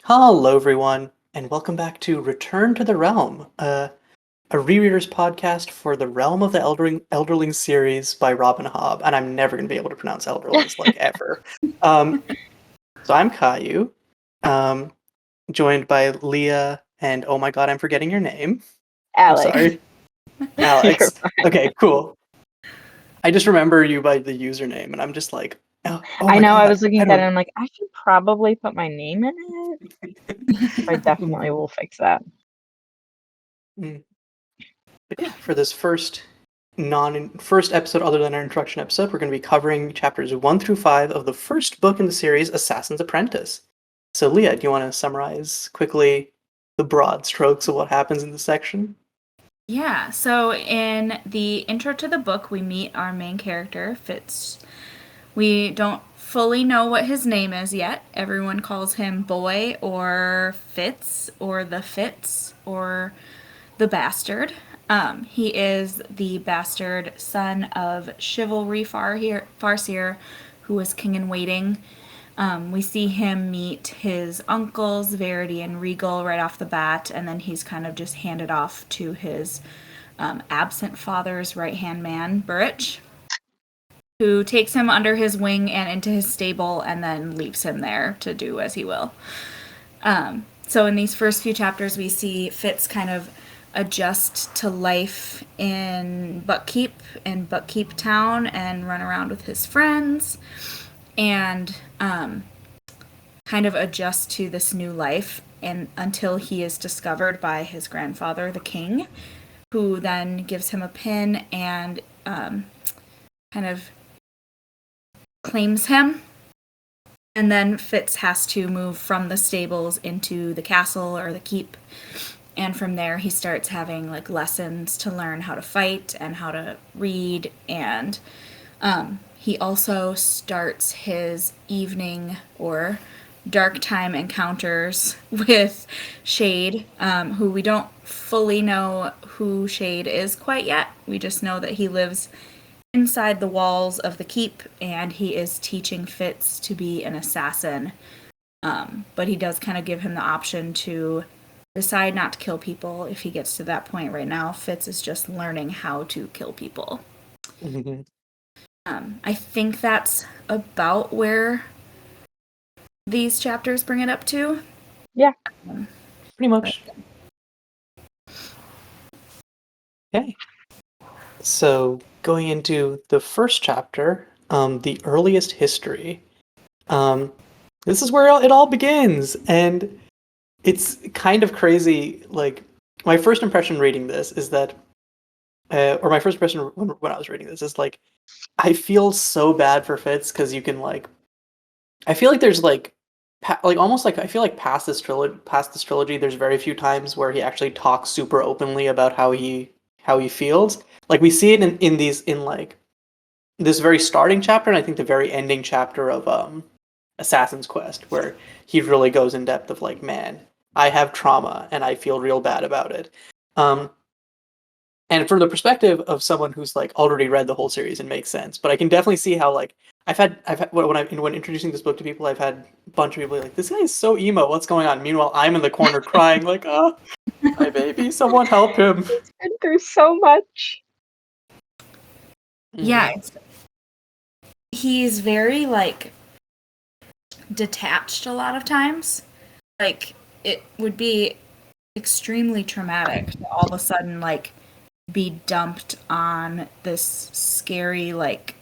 Hello, everyone, and welcome back to Return to the Realm, a rereaders podcast for the Realm of the Elderlings series by Robin Hobb, and I'm never going to be able to pronounce Elderlings like ever. Um, so I'm Kayiu, um, joined by Leah, and oh my god, I'm forgetting your name. I'm Alex. sorry, You're Alex. fine. Okay, cool. I just remember you by the username, and I'm just like, oh I my know, I god, was looking I at that and don't. I'm like, I should probably put my name in it. So I definitely will fix that. Mm. But yeah, for this first episode other than our introduction episode, we're going to be covering chapters 1 through 5 of the first book in the series, Assassin's Apprentice. So Leah, do you want to summarize quickly the broad strokes of what happens in this section? Yeah, so in the intro to the book, we meet our main character, Fitz. We don't fully know what his name is yet. Everyone calls him Boy or Fitz or the Fitz or the Bastard. He is the bastard son of Chivalry Farseer, who was king in waiting. We see him meet his uncles, Verity and Regal, right off the bat, and then he's kind of just handed off to his absent father's right-hand man, Burrich, who takes him under his wing and into his stable and then leaves him there to do as he will. So in these first few chapters, we see Fitz kind of adjust to life in Buckeep town, and run around with his friends, and kind of adjust to this new life, and until he is discovered by his grandfather, the king, who then gives him a pin and kind of claims him. And then Fitz has to move from the stables into the castle or the keep. And from there, he starts having like lessons to learn how to fight and how to read. And he also starts his evening or dark time encounters with Shade, who we don't fully know who Shade is quite yet. We just know that he lives inside the walls of the keep, and he is teaching Fitz to be an assassin. But he does kind of give him the option to decide not to kill people if he gets to that point. Right now, Fitz is just learning how to kill people. Mm-hmm. I think that's about where these chapters bring it up to. Yeah. Pretty much. Okay. So going into the first chapter, the earliest history. This is where it all begins, and it's kind of crazy. Like, my first impression reading this is that, or my first impression when I was reading this is like, I feel so bad for Fitz because you can like, I feel like there's like, almost like I feel like past this trilogy, there's very few times where he actually talks super openly about how he feels. Like we see it in like this very starting chapter, and I think the very ending chapter of Assassin's Quest, where he really goes in depth of like, man, I have trauma and I feel real bad about it. Um, and from the perspective of someone who's like already read the whole series, it makes sense. But I can definitely see how like I've had when introducing this book to people, I've had a bunch of people like, this guy is so emo. What's going on? Meanwhile, I'm in the corner crying like, oh, my baby, someone help him. He's been through so much. Yeah, he's very like detached a lot of times. Like it would be extremely traumatic to all of a sudden like be dumped on this scary like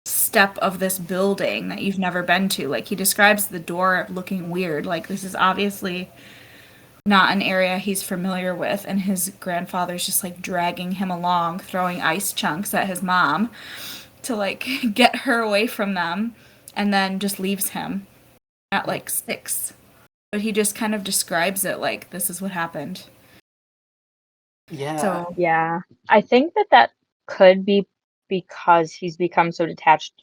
step of this building that you've never been to. Like he describes the door looking weird. Like this is obviously not an area he's familiar with, and his grandfather's just like dragging him along, throwing ice chunks at his mom to like get her away from them, and then just leaves him at like 6. But he just kind of describes it like this is what happened. Yeah. So Yeah. I think that could be because he's become so detached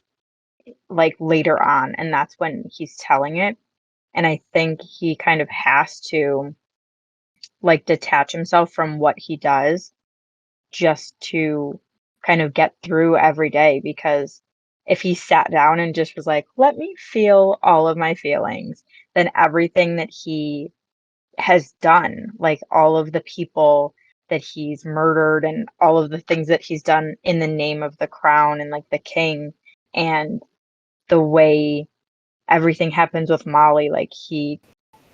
like later on, and that's when he's telling it. And I think he kind of has to like detach himself from what he does just to kind of get through every day, because if he sat down and just was like, let me feel all of my feelings, then everything that he has done, like all of the people that he's murdered and all of the things that he's done in the name of the crown and like the king, and the way everything happens with Molly, like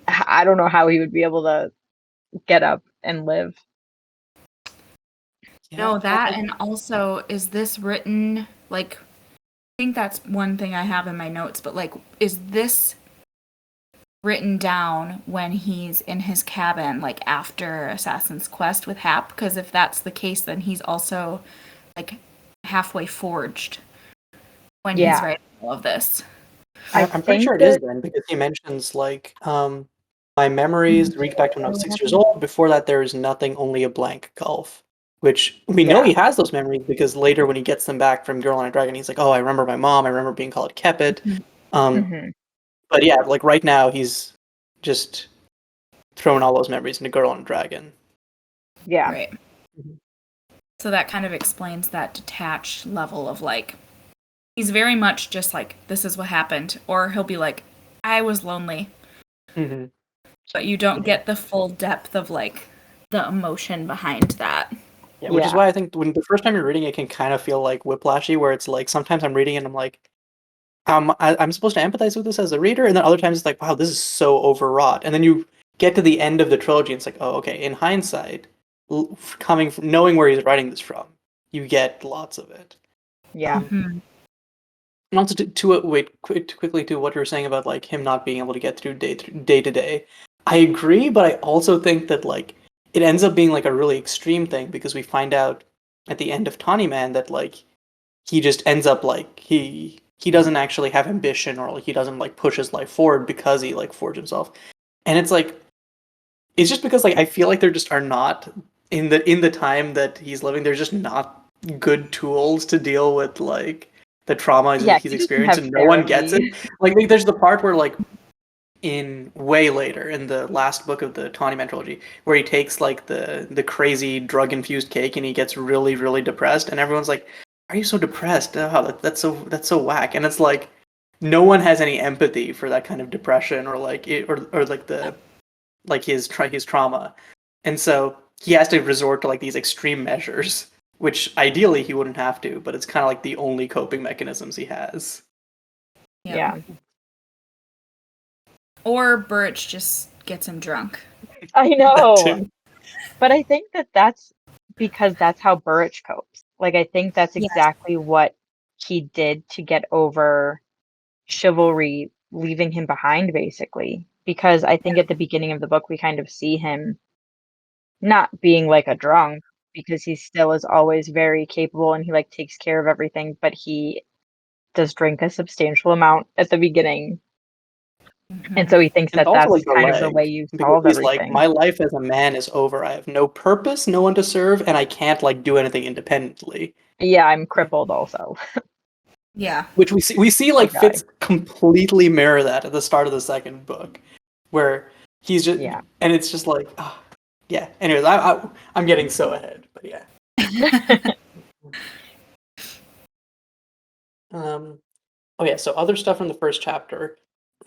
I don't know how he would be able to get up and live. Yeah, No, that, and also, is this written, like, I think that's one thing I have in my notes, but, like, is this written down when he's in his cabin, like, after Assassin's Quest with Hap? Because if that's the case, then he's also, like, halfway forged when he's Yeah. writing all of this. I'm pretty sure it is then, because he mentions, like, my memories reach back to when I was 6 years old. Before that, there is nothing, only a blank gulf. Which we know he has those memories because later when he gets them back from Girl on a Dragon, he's like, oh, I remember my mom. I remember being called Kepit. But yeah, like right now, he's just throwing all those memories into Girl on a Dragon. Yeah. Right. So that kind of explains that detached level of, like, he's very much just like, this is what happened. Or he'll be like, I was lonely. Mm-hmm. But you don't get the full depth of, like, the emotion behind that. Yeah, which is why I think when the first time you're reading it can kind of feel like whiplashy, where it's like sometimes I'm reading and I'm like, I'm supposed to empathize with this as a reader, and then other times it's like, wow, this is so overwrought. And then you get to the end of the trilogy, and it's like, oh, okay. In hindsight, coming from knowing where he's writing this from, you get lots of it. Yeah. And also quickly to what you were saying about like him not being able to get through day to day. I agree, but I also think that like it ends up being like a really extreme thing because we find out at the end of Tawny Man that like he just ends up like he doesn't actually have ambition or like he doesn't like push his life forward because he like forged himself. And it's like it's just because like I feel like there just are not in the time that he's living, there's just not good tools to deal with like the trauma he's experienced, and no one gets it. Like there's the part where like in way later in the last book of the Tawny Man trilogy where he takes like the crazy drug infused cake and he gets really really depressed and everyone's like, are you so depressed? Oh, that's so whack. And it's like no one has any empathy for that kind of depression or like it, or like the like his trauma. And so he has to resort to like these extreme measures, which ideally he wouldn't have to, but it's kind of like the only coping mechanisms he has. Yeah. Or Birch just gets him drunk. I know. But I think that that's because that's how Burrich copes. Like, I think that's exactly what he did to get over chivalry leaving him behind, basically. Because I think at the beginning of the book, we kind of see him not being like a drunk, because he still is always very capable and he like takes care of everything, but he does drink a substantial amount at the beginning. And so he thinks that that's like kind of the way you solve he's everything. like, my life as a man is over. I have no purpose, no one to serve, and I can't like do anything independently. Yeah, I'm crippled also. Yeah. Which we see like Fitz completely mirror that at the start of the second book, where he's just and it's just like, oh, yeah. Anyways, I'm getting so ahead, but yeah. Oh yeah. So other stuff from the first chapter.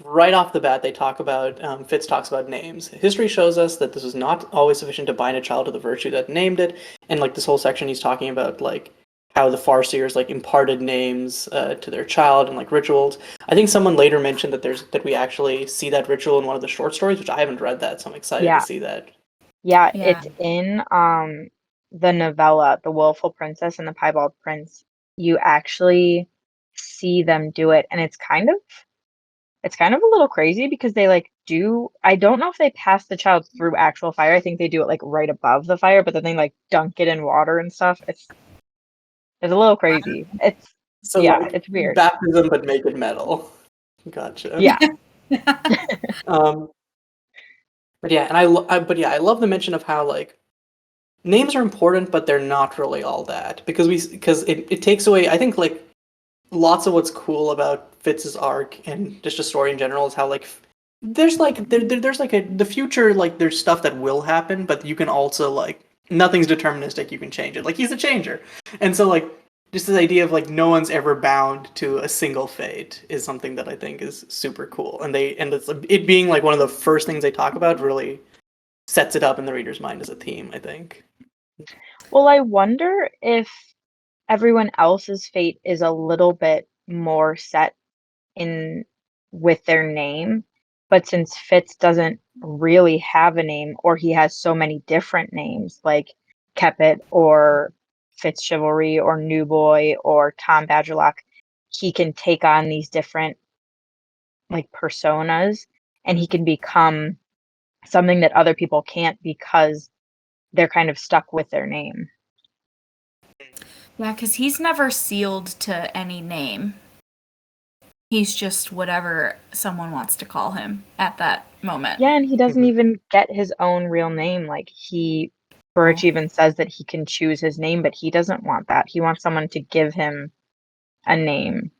Right off the bat, they talk about Fitz talks about names. History shows us that this was not always sufficient to bind a child to the virtue that named it, and like this whole section, he's talking about like how the Farseers like imparted names to their child and like rituals. I think someone later mentioned that we actually see that ritual in one of the short stories, which I haven't read that, so I'm excited to see that. Yeah, it's in the novella, The Willful Princess and the Piebald Prince. You actually see them do it, and it's kind of a little crazy because they like do. I don't know if they pass the child through actual fire. I think they do it like right above the fire, but then they like dunk it in water and stuff. It's a little crazy. It's like, it's weird. Baptism, but make it metal. Gotcha. Yeah. But yeah, and I love the mention of how like names are important, but they're not really all that because it takes away. I think like lots of what's cool about Fitz's arc and just a story in general is how like there's like there's like the future, like there's stuff that will happen, but you can also like nothing's deterministic. You can change it. Like he's a changer, and so like just this idea of like no one's ever bound to a single fate is something that I think is super cool. And it being like one of the first things they talk about really sets it up in the reader's mind as a theme, I think. Well, I wonder if everyone else's fate is a little bit more set in with their name, but since Fitz doesn't really have a name, or he has so many different names, like Kepit or Fitz Chivalry or New Boy or Tom Badgerlock, he can take on these different like personas, and he can become something that other people can't because they're kind of stuck with their name. Yeah, because he's never sealed to any name. He's just whatever someone wants to call him at that moment. Yeah, and he doesn't Mhm. even get his own real name. Like Birch Oh. even says that he can choose his name, but he doesn't want that. He wants someone to give him a name.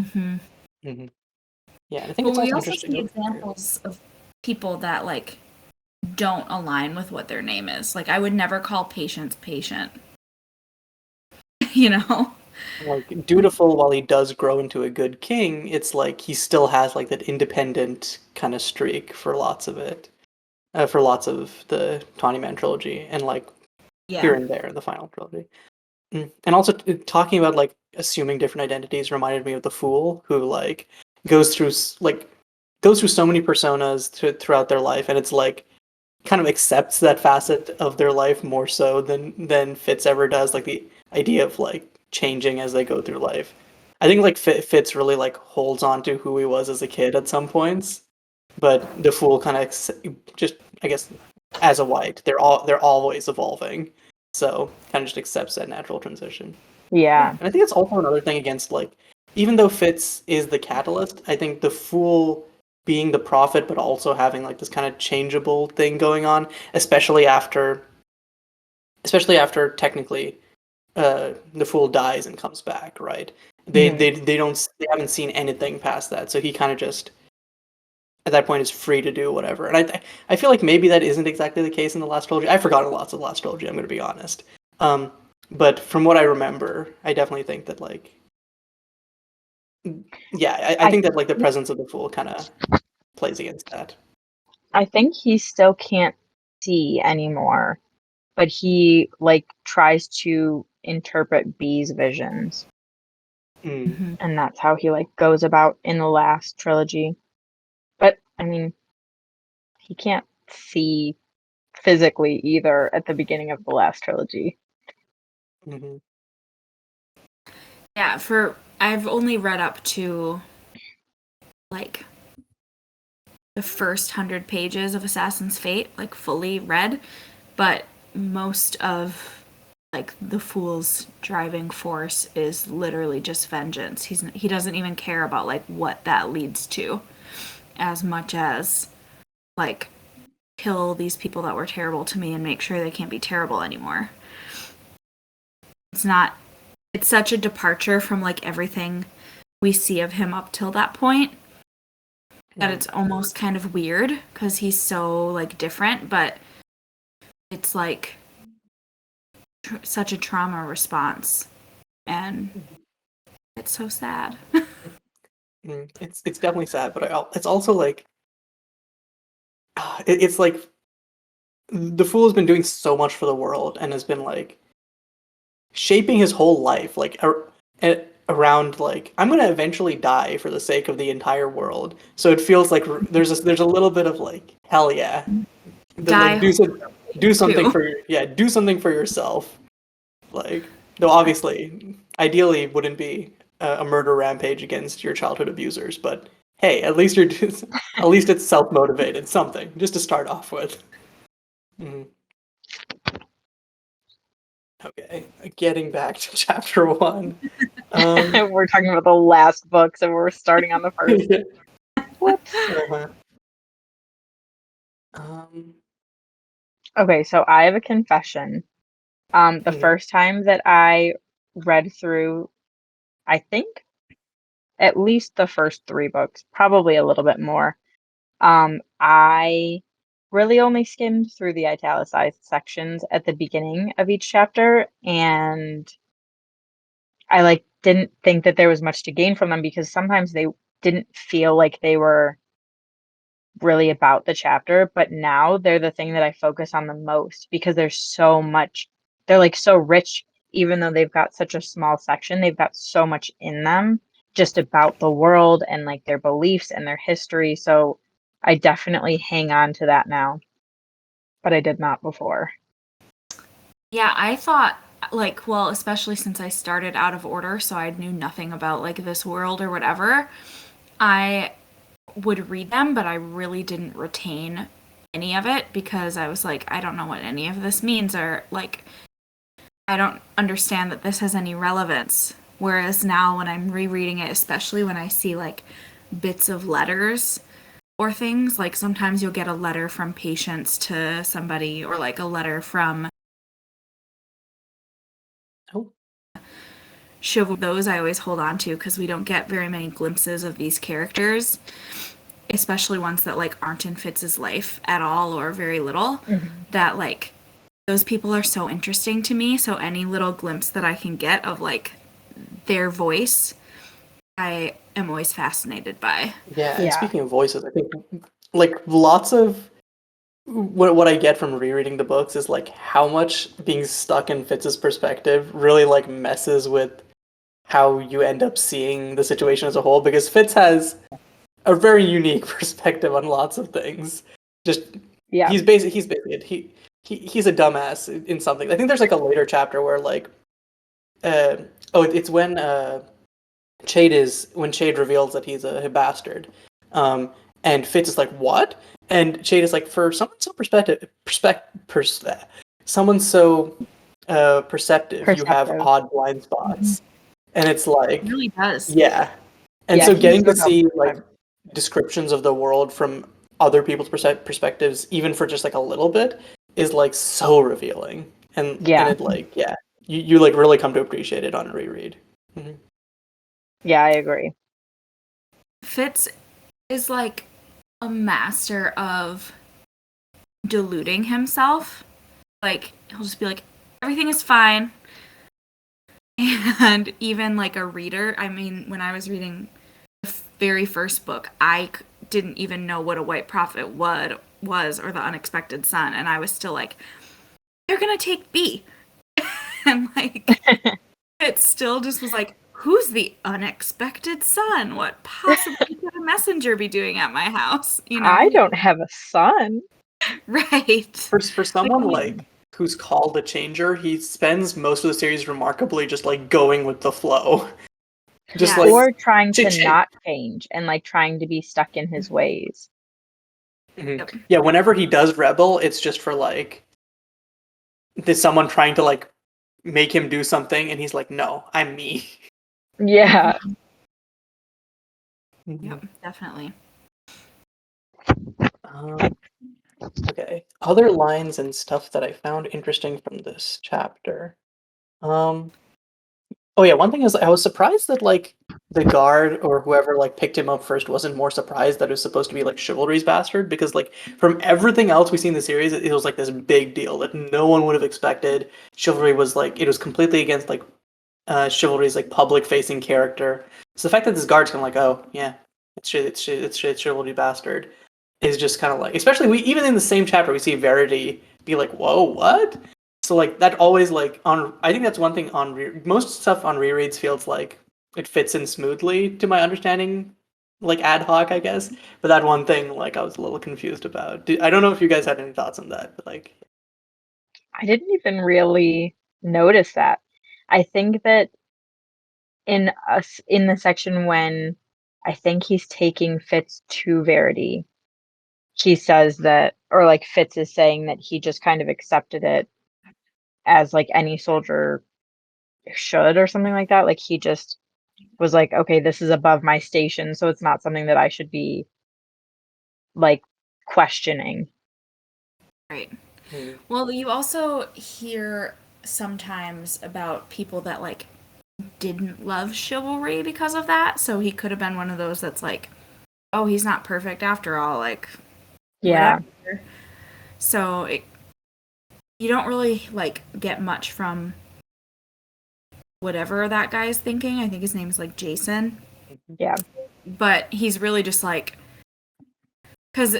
Mm-hmm. Mhm. Yeah, and I think But it's we also also interesting. see examples of people that like don't align with what their name is. Like I would never call Patience Patient. You know? Like dutiful while he does grow into a good king, it's like he still has like that independent kind of streak for lots of it. For lots of the Tawny Man trilogy and like here Yeah. and there in the final trilogy. And also talking about like assuming different identities reminded me of the Fool who like goes through goes through so many personas throughout their life, and it's like kind of accepts that facet of their life more so than Fitz ever does. Like the idea of like changing as they go through life. I think like Fitz really like holds on to who he was as a kid at some points, but the Fool kind of just, I guess, as a white, they're always evolving, so kind of just accepts that natural transition. Yeah, Yeah. and I think it's also another thing against like, even though Fitz is the catalyst, I think the Fool being the prophet, but also having like this kind of changeable thing going on, especially after technically the Fool dies and comes back, right? Mhm. They haven't seen anything past that, so he kind of just at that point is free to do whatever. And I feel like maybe that isn't exactly the case in the last trilogy. I've forgotten lots of the last trilogy. I'm going to be honest. But from what I remember, I definitely think that like, yeah, I I think that like the presence of the Fool kind of plays against that. I think he still can't see anymore, but he like tries to interpret B's visions, Mm, Mm-hmm. and that's how he like goes about in the last trilogy. But I mean, he can't see physically either at the beginning of the last trilogy. hmm Yeah, I've only read up to like the first 100 pages of Assassin's Fate, like fully read, but most of like the Fool's driving force is literally just vengeance. He doesn't even care about like what that leads to as much as like kill these people that were terrible to me and make sure they can't be terrible anymore. It's not it's such a departure from like everything we see of him up till that point that hmm it's almost kind of weird because he's so like different, but it's like such a trauma response, and it's so sad. It's definitely sad, but it's also like it's like the Fool has been doing so much for the world and has been like shaping his whole life around like I'm gonna eventually die for the sake of the entire world. So it feels like there's a little bit of like hell yeah, Die like do something too. for do something for yourself. Like though obviously ideally wouldn't be a murder rampage against your childhood abusers, but hey, at least at least it's self motivated something just to start off with. Mhm. Okay, getting back to chapter one. Um, We're talking about the last book, so we're starting on the first. Whoops. uh-huh. Um, Okay, so I have a confession. The mhm, first time that I read through, I think at least the first three books, probably a little bit more. I really only skimmed through the italicized sections at the beginning of each chapter, and I like didn't think that there was much to gain from them because sometimes they didn't feel like they were really about the chapter, but now they're the thing that I focus on the most because there's so much. They're like so rich, even though they've got such a small section, they've got so much in them just about the world and like their beliefs and their history. So I definitely hang on to that now, but I did not before. Yeah, I thought, like, well, especially since I started out of order, so I knew nothing about, like, this world or whatever, I would read them, but I really didn't retain any of it because I was like, I don't know what any of this means, or, like, I don't understand that this has any relevance. Whereas now, when I'm rereading it, especially when I see, like, bits of letters or things, like, sometimes you'll get a letter from Patience to somebody, or, like, a letter from Oh, Chivalry. Those I always hold on to because we don't get very many glimpses of these characters, especially ones that like aren't in Fitz's life at all or very little. Mhm. That like those people are so interesting to me. So any little glimpse that I can get of like their voice, I am always fascinated by. yeah. And Yeah. speaking of voices, I think like lots of what I get from rereading the books is like how much being stuck in Fitz's perspective really like messes with how you end up seeing the situation as a whole because Fitz has a very unique perspective on lots of things. Just Yeah. he's a dumbass in something. I think there's like a later chapter where like it's when Chade reveals that he's a bastard. Um, and Fitz is like, "What?" And Chade is like, "For someone so someone so perceptive, you have Perceptive. odd blind Mhm. spots." And it's It like, really does. yeah. And Yeah, so he's getting so to dumb. see like descriptions of the world from other people's perspectives, even for just like a little bit, is like so revealing. And Yeah. it like, yeah, you like really come to appreciate it on a reread. Mhm. Yeah, I agree. Fitz is like a master of deluding himself. Like he'll just be like, everything is fine. And even like a reader, I mean, when I was reading the very first book, didn't even know what a white prophet was or the unexpected son, and I was still like, they're gonna take B, and like it still just was like, who's the unexpected son? What possibly could a messenger be doing at my house? You I know, don't have a son. right? For Like, someone like who's called a changer, he spends most of the series remarkably just like going with the flow. Just like yes, Or trying to change. not change and like trying to be stuck in his ways. Mhm. yep, Yeah, whenever he does rebel, it's just for like there's someone trying to like make him do something, and he's like, "No, I'm me." Yeah. yep, definitely. Um, okay. Other lines and stuff that I found interesting from this chapter. Um, oh yeah, one thing is I was surprised that like the guard or whoever like picked him up first wasn't more surprised that it was supposed to be like Chivalry's bastard because like from everything else we see in the series, it was like this big deal that no one would have expected. Chivalry was like it was completely against like Chivalry's like public facing character. So the fact that this guard's kind of like, oh yeah, it's Chivalry bastard is just kind of like, especially we even in the same chapter we see Verity be like, whoa, what? So like that always like on I think that's one thing on most stuff on rereads feels like it fits in smoothly to my understanding, like ad hoc I guess. But that one thing like I was a little confused about. I don't know if you guys had any thoughts on that, but like I didn't even really notice that. I think that in the section when I think he's taking Fitz to Verity, he says that or like Fitz is saying that he just kind of accepted it as like any soldier should or something like that. Like he just was like, okay, this is above my station, so it's not something that I should be like questioning. Right. hmm. Well, you also hear sometimes about people that like didn't love chivalry because of that. So he could have been one of those that's like, oh, he's not perfect after all, like Yeah. whatever. So you don't really like get much from whatever that guy's thinking. I think his name is like Jason. Yeah. But he's really just like, because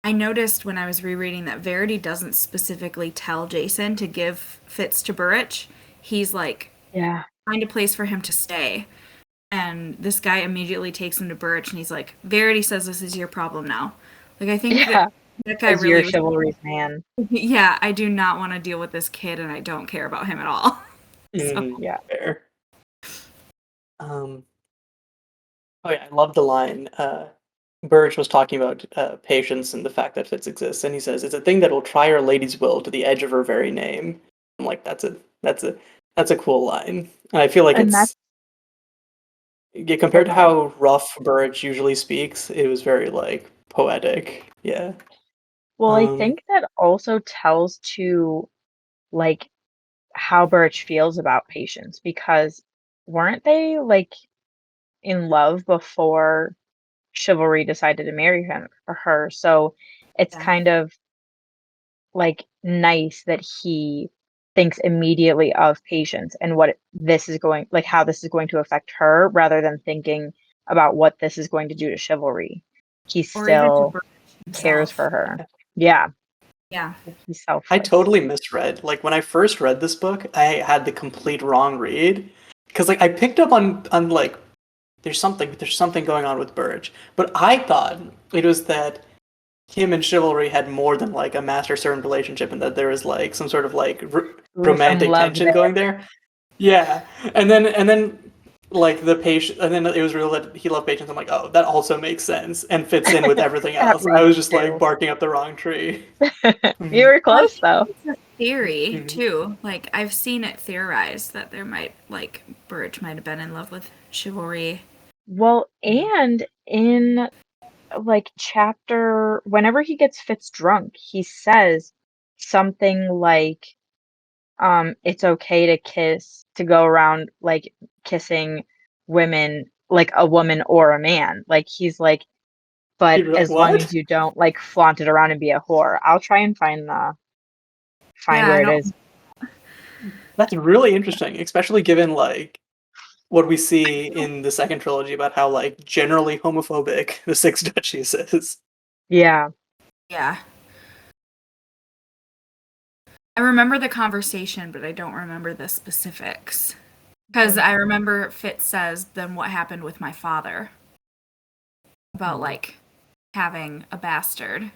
I noticed when I was rereading that Verity doesn't specifically tell Jason to give Fitz to Burrich. He's like, find a place for him to stay. And this guy immediately takes him to Burrich, and he's like, Verity says this is your problem now. Like, I think that guy really your chivalry's man. Yeah, I do not want to deal with this kid, and I don't care about him at all. Yeah. Fair. Oh yeah, I love the line. Burge was talking about patience and the fact that Fitz exists, and he says it's a thing that will try her lady's will to the edge of her very name. I'm like, that's a cool line, and I feel like it's compared to how rough Burge usually speaks, it was very like poetic. Yeah. Well, I think that also tells to like how Birch feels about patience, because weren't they like in love before Chivalry decided to marry him or her? So it's kind of like nice that he thinks immediately of patience and what this is going, like how this is going to affect her, rather than thinking about what this is going to do to Chivalry. He still cares for her. Yeah. Yeah. He's selfless. I totally misread. Like when I first read this book, I had the complete wrong read because like I picked up on like there's something going on with Burge, but I thought it was that him and Chivalry had more than like a master servant relationship, and that there was like some sort of like romantic tension going there. Yeah, and then like the patient, and then it was real that he loved patience. I'm like, oh, that also makes sense and fits in with everything else. I was just like barking up the wrong tree. You were close though. Theory too. Like I've seen it theorized that there might like Burge might have been in love with Chivalry. Well, and in like chapter, whenever he gets Fitz drunk, he says something like, it's okay to go around like kissing women, like a woman or a man. Like he's like, but as long as you don't like flaunt it around and be a whore. I'll try and find where it is. That's really interesting, especially given like what we see in the second trilogy about how like generally homophobic the Six Duchies is. Yeah. Yeah. I remember the conversation, but I don't remember the specifics. Because I remember Fitz says, then what happened with my father? About, like, having a bastard.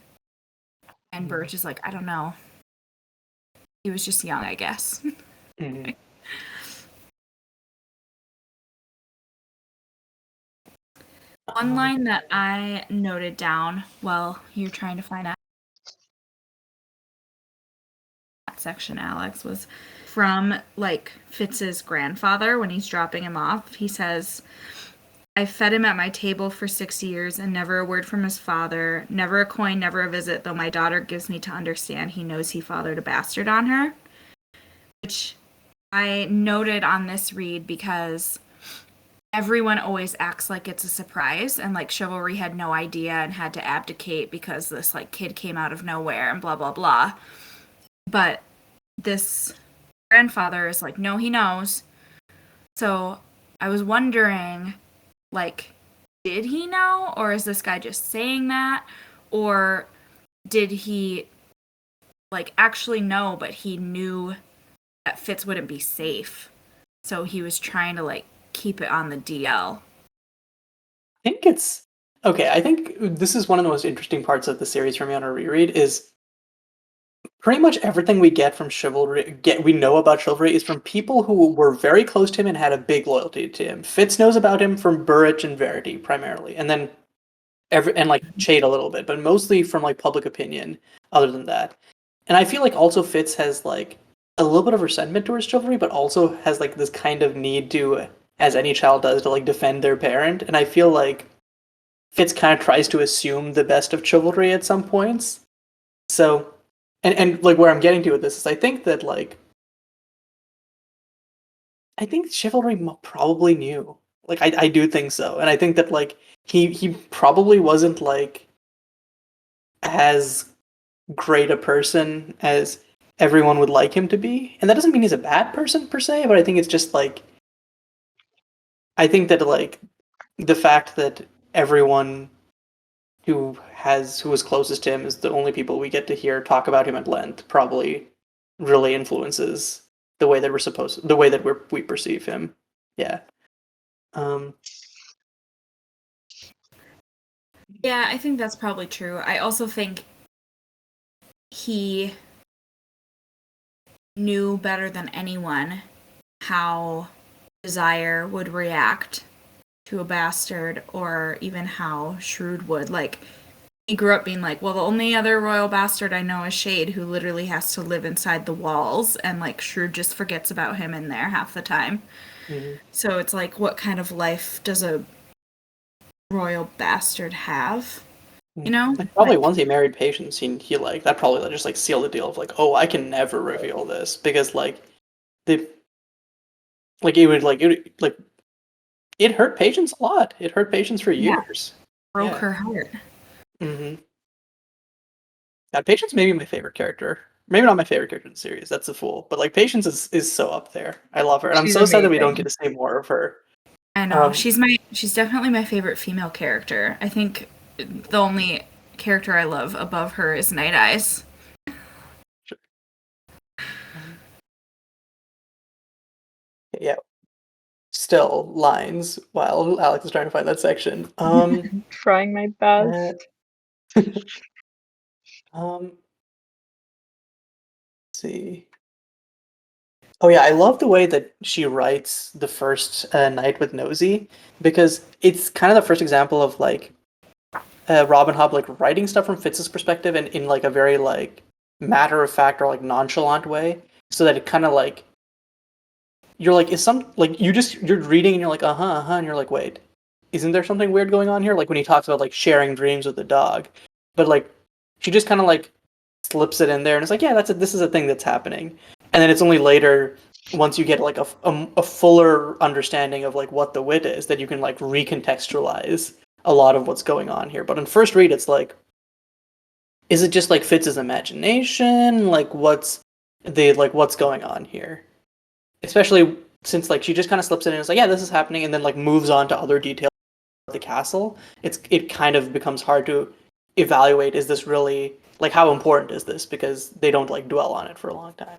And Burge is like, I don't know. He was just young, I guess. One line that I noted down while you're trying to find out that section, Alex, was from, like, Fitz's grandfather when he's dropping him off. He says, I fed him at my table for 6 years and never a word from his father, never a coin, never a visit, though my daughter gives me to understand he knows he fathered a bastard on her. Which I noted on this read because everyone always acts like it's a surprise, and like Chivalry had no idea and had to abdicate because this like kid came out of nowhere and blah blah blah. But this grandfather is like, no, he knows. So I was wondering, like, did he know, or is this guy just saying that, or did he like actually know, but he knew that Fitz wouldn't be safe, so he was trying to like keep it on the DL? I think it's okay. I think this is one of the most interesting parts of the series for me on a reread is pretty much everything we get from Chivalry, we know about Chivalry is from people who were very close to him and had a big loyalty to him. Fitz knows about him from Burrich and Verity primarily, and then and like Chade a little bit, but mostly from like public opinion. Other than that, and I feel like also Fitz has like a little bit of resentment towards Chivalry, but also has like this kind of need to, as any child does, to like defend their parent. And I feel like Fitz kind of tries to assume the best of Chivalry at some points. So. And like where I'm getting to with this is I think that like I think Chivalry probably knew. Like I do think so. And I think that like he probably wasn't like as great a person as everyone would like him to be. And that doesn't mean he's a bad person per se, but I think it's just like I think that like the fact that everyone who was closest to him is the only people we get to hear talk about him at length probably really influences the way that we perceive him. Yeah. Um, Yeah, I think that's probably true. I also think he knew better than anyone how Desire would react to a bastard, or even how Shrewd would. Like, he grew up being like, well, the only other royal bastard I know is Shade, who literally has to live inside the walls, and like Shrewd just forgets about him in there half the time. mhm. So it's like, what kind of life does a royal bastard have? You know? Like probably Like, once he married Patience, he like that probably just like sealed the deal of like, oh, I can never reveal this because like the like it hurt Patience a lot. It hurt Patience for yeah, years. broke Yeah. her heart. Mm-hmm. Yeah, Patience may be my favorite character. Maybe not my favorite character in the series. That's a fool. But like Patience is so up there. I love her, and I'm She's so sad that we don't get amazing. to see more of her. I know. Um, She's definitely my favorite female character. I think the only character I love above her is Night Eyes. um, yeah, still lines while Alex is trying to find that section. Trying my Uh, best. let's see. Oh yeah, I love the way that she writes the first night with Nosy because it's kind of the first example of like Robin Hobb like writing stuff from Fitz's perspective and in like a very like matter of fact or like nonchalant way, so that it kind of like you're like is some like you're reading and you're like and you're like wait, isn't there something weird going on here? Like when he talks about like sharing dreams with the dog, but like she just kind of like slips it in there and it's like yeah this is a thing that's happening, and then it's only later once you get like a fuller understanding of like what the wit is that you can like recontextualize a lot of what's going on here. But on first read, it's like, is it just like Fitz's imagination? What's going on here? Especially since like she just kind of slips in and it's like, yeah, this is happening, and then like moves on to other details of the castle. It kind of becomes hard to evaluate. Is this really like how important is this? Because they don't like dwell on it for a long time.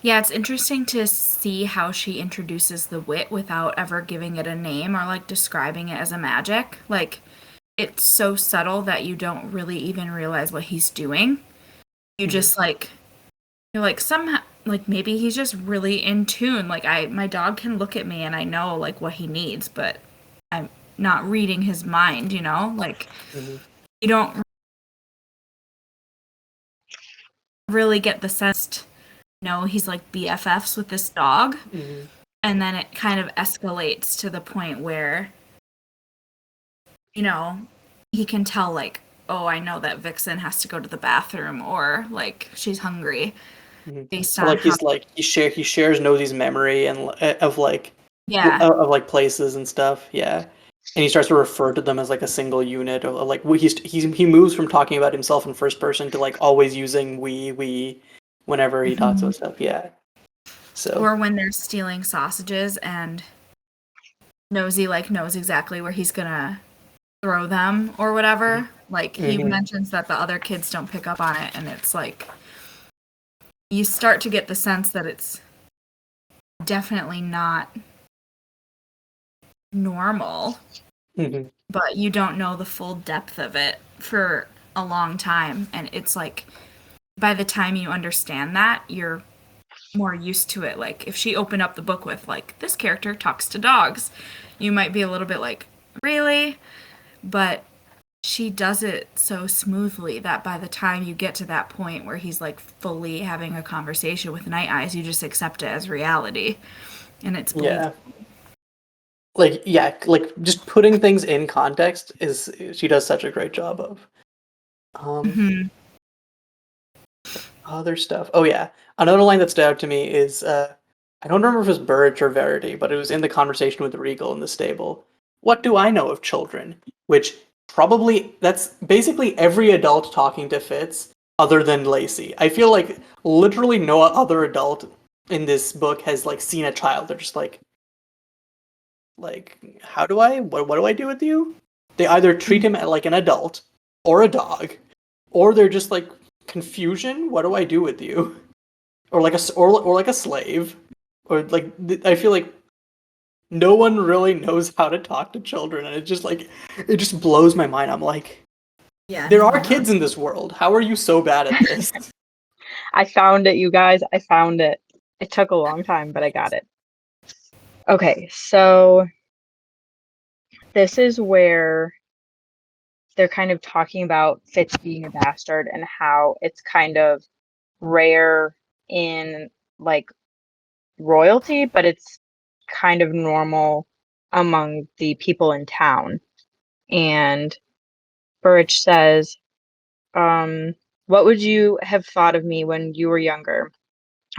Yeah, it's interesting to see how she introduces the wit without ever giving it a name or like describing it as a magic. Like, it's so subtle that you don't really even realize what he's doing. You Mm-hmm. just like you're like somehow like maybe he's just really in tune. Like my dog can look at me and I know like what he needs, but I'm not reading his mind, you know? Like Mm-hmm. you don't really get the sense he's like BFFs with this dog. Mm-hmm. And then it kind of escalates to the point where you know, he can tell like, oh, I know that Vixen has to go to the bathroom or like she's hungry Mm-hmm. based Or on like how he shares Nosy's memory and of like yeah. of like places and stuff. Yeah, and he starts to refer to them as like a single unit. Of like he moves from talking about himself in first person to like always using we whenever he talks about stuff. Yeah. So. Or when they're stealing sausages and Nosy like knows exactly where he's gonna throw them or whatever. Like he Mm-hmm. mentions that the other kids don't pick up on it and it's like you start to get the sense that it's definitely not normal, Mm-hmm. but you don't know the full depth of it for a long time. And it's like, by the time you understand that, you're more used to it. Like, if she opened up the book with, like, this character talks to dogs, you might be a little bit like, really? But she does it so smoothly that by the time you get to that point where he's, like, fully having a conversation with Night Eyes, you just accept it as reality. And it's believable. Yeah. Like just putting things in context is she does such a great job of. Mm-hmm. Other stuff. Oh yeah, another line that stood out to me is I don't remember if it was Burrage or Verity, but it was in the conversation with Regal in the stable. What do I know of children? Which probably that's basically every adult talking to Fitz, other than Lacey. I feel like literally no other adult in this book has like seen a child. They're just like how do I what do I do with you? They either treat him like an adult or a dog, or they're just like confusion. What do I do with you? Or like or like a slave, or like I feel like no one really knows how to talk to children, and it just blows my mind. I'm like, Yeah. there are kids in this world. How are you so bad at this? I found it, you guys. I found it. It took a long time, but I got it. Okay, so this is where they're kind of talking about Fitz being a bastard and how it's kind of rare in like royalty, but it's kind of normal among the people in town. And Burrich says, what would you have thought of me when you were younger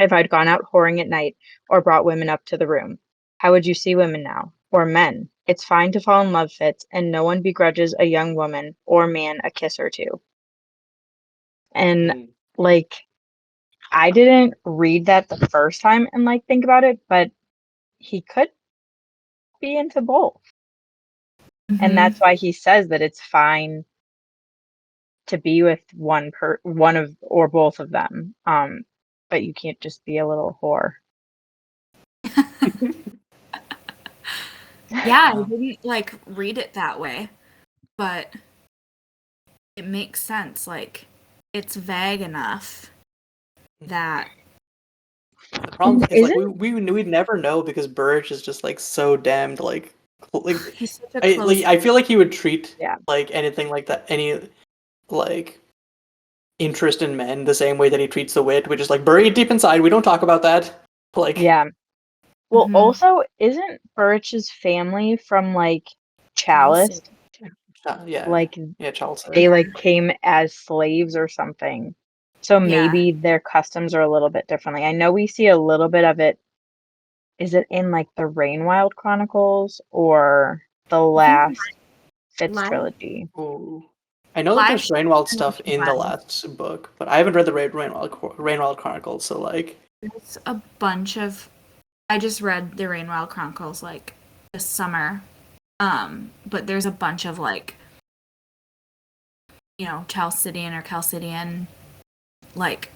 if I'd gone out whoring at night or brought women up to the room? How would you see women now? Or men? It's fine to fall in love, Fitz, and no one begrudges a young woman or man a kiss or two. And like, I didn't read that the first time and like think about it, but he could be into both. And that's why he says that it's fine to be with one of or both of them. But you can't just be a little whore. Yeah, I didn't like read it that way, but it makes sense. Like, it's vague enough that The problem is like Isn't we'd never know because Burge is just like so damned like he's such a close. I feel like he would treat Yeah. like anything like that any like interest in men the same way that he treats the wit, which is like buried deep inside. We don't talk about that. Like Yeah. Well, Mhm. also, isn't Burrich's family from like Chalice? yeah, Like yeah, Charles. they like came as slaves or something. So Yeah. maybe their customs are a little bit differently. I know we see a little bit of it. Is it in like the Rainwild Chronicles or the last Fitz Live- trilogy? Ooh. I know that Live there's Rainwild stream stuff in the one. last book, but I haven't read the Rainwild Chronicles, so like There's a bunch of. I just read the Rainwild Chronicles like this summer, but there's a bunch of like, Chalcidian or Chalcidian like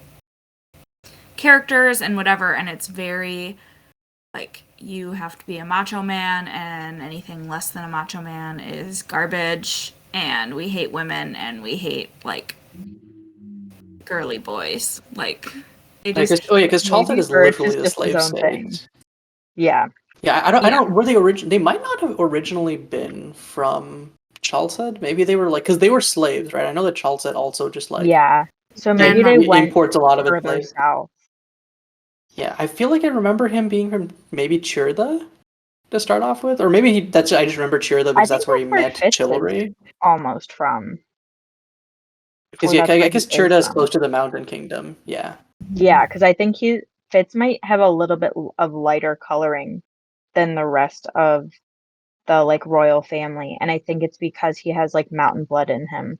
characters and whatever, and it's very like you have to be a macho man, and anything less than a macho man is garbage, and we hate women, and we hate like girly boys. Like they just because Charlton Maybe is Burrich is literally the just his slave own thing. state. Yeah. Yeah, I don't. Were they might not have originally been from Chalced. Maybe they were like because they were slaves, right? I know that Chalced also just like Yeah. So maybe Men they went imports a lot of its further slaves. south. Yeah, I feel like I remember him being from maybe Chirda to start off with, or maybe that's I just remember Chirda I because think that's where he that's where met Fitz is Chivalry. almost from. Because Or yeah, that's I where he guess is Chirda is from. close to the Mountain Kingdom. Yeah. Yeah, because I think Fitz might have a little bit of lighter coloring than the rest of the like royal family, and I think it's because he has like mountain blood in him.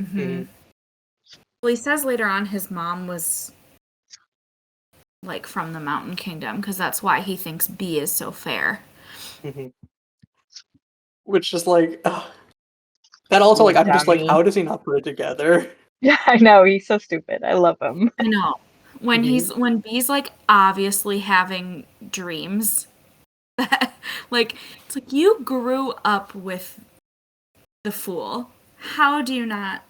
Mhm. Well, he says later on his mom was like from the Mountain Kingdom because that's why he thinks B is so fair. Mm-hmm. Which is like that also like I'm just like Dummy. how does he not put it together? Yeah, I know, he's so stupid. I love him. I know. When Mhm. when B's like obviously having dreams, like it's like you grew up with the fool. How do you not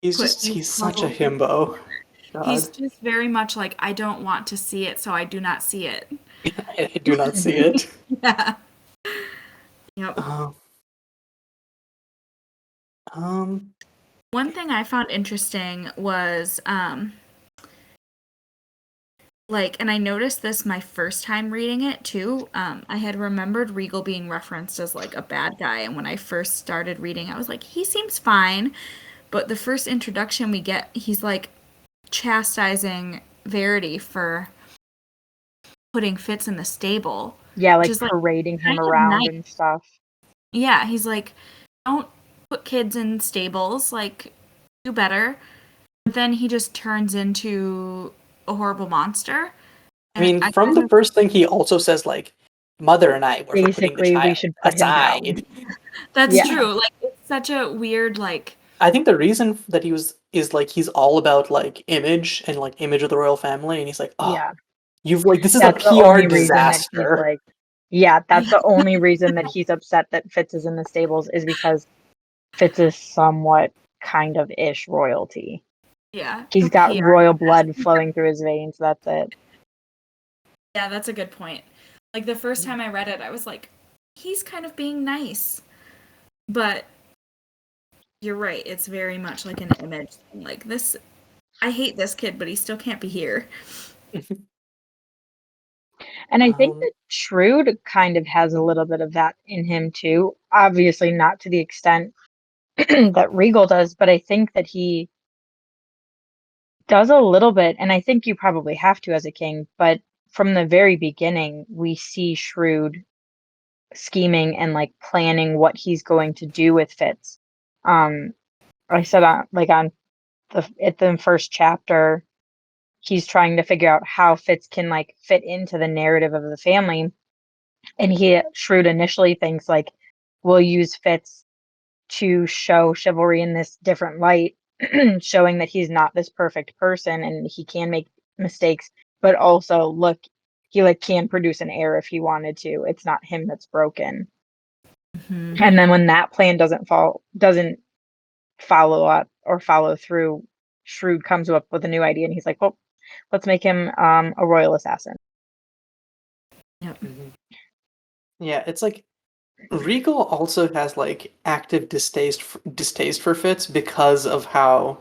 put these He's such a puzzles himbo. together? He's God. just very much like I don't want to see it, so I do not see it. I do not see it. Yeah. Yep. Um, um One thing I found interesting was like, and I noticed this my first time reading it too. I had remembered Regal being referenced as like a bad guy, and when I first started reading, I was like, he seems fine. But the first introduction we get, he's like chastising Verity for putting Fitz in the stable, Yeah, which like is like parading him kind of around nice. and stuff. Yeah, he's like, don't put kids in stables. Like, do better. then he just turns into a horrible monster. I mean, And from the first thing, he also says, like, Mother and I were for putting the Basically, we child should put him down. aside. that's Yeah. true. Like, it's such a weird, like, I think the reason that he was is like he's all about like image and like image of the royal family, and he's like, oh, Yeah. you've like this is a That's the PR only reason that he's disaster. like, yeah, that's the only reason that he's upset that Fitz is in the stables is because Fitz is somewhat kind of ish royalty. yeah. He's a got PR royal disaster. blood flowing through his veins. That's it. Yeah, that's a good point. Like, the first time I read it, I was like, he's kind of being nice. But you're right. It's very much like an image thing. Like, this, I hate this kid, but he still can't be here. And I think that Shrewd kind of has a little bit of that in him too. Obviously, not to the extent that Regal does, but I think that he does a little bit. And I think you probably have to as a king. But from the very beginning, we see Shrewd scheming and like planning what he's going to do with Fitz. I said on at the first chapter, he's trying to figure out how Fitz can like fit into the narrative of the family. And Shrewd initially thinks like we'll use Fitz to show chivalry in this different light, showing that he's not this perfect person and he can make mistakes, but also look, he like can produce an heir if he wanted to. It's not him that's broken. Mm-hmm. And then when that plan doesn't follow up or follow through, Shrewd comes up with a new idea and he's like, well, let's make him a royal assassin. Yep. Mm-hmm. Yeah, it's like Regal also has like active distaste for Fitz because of how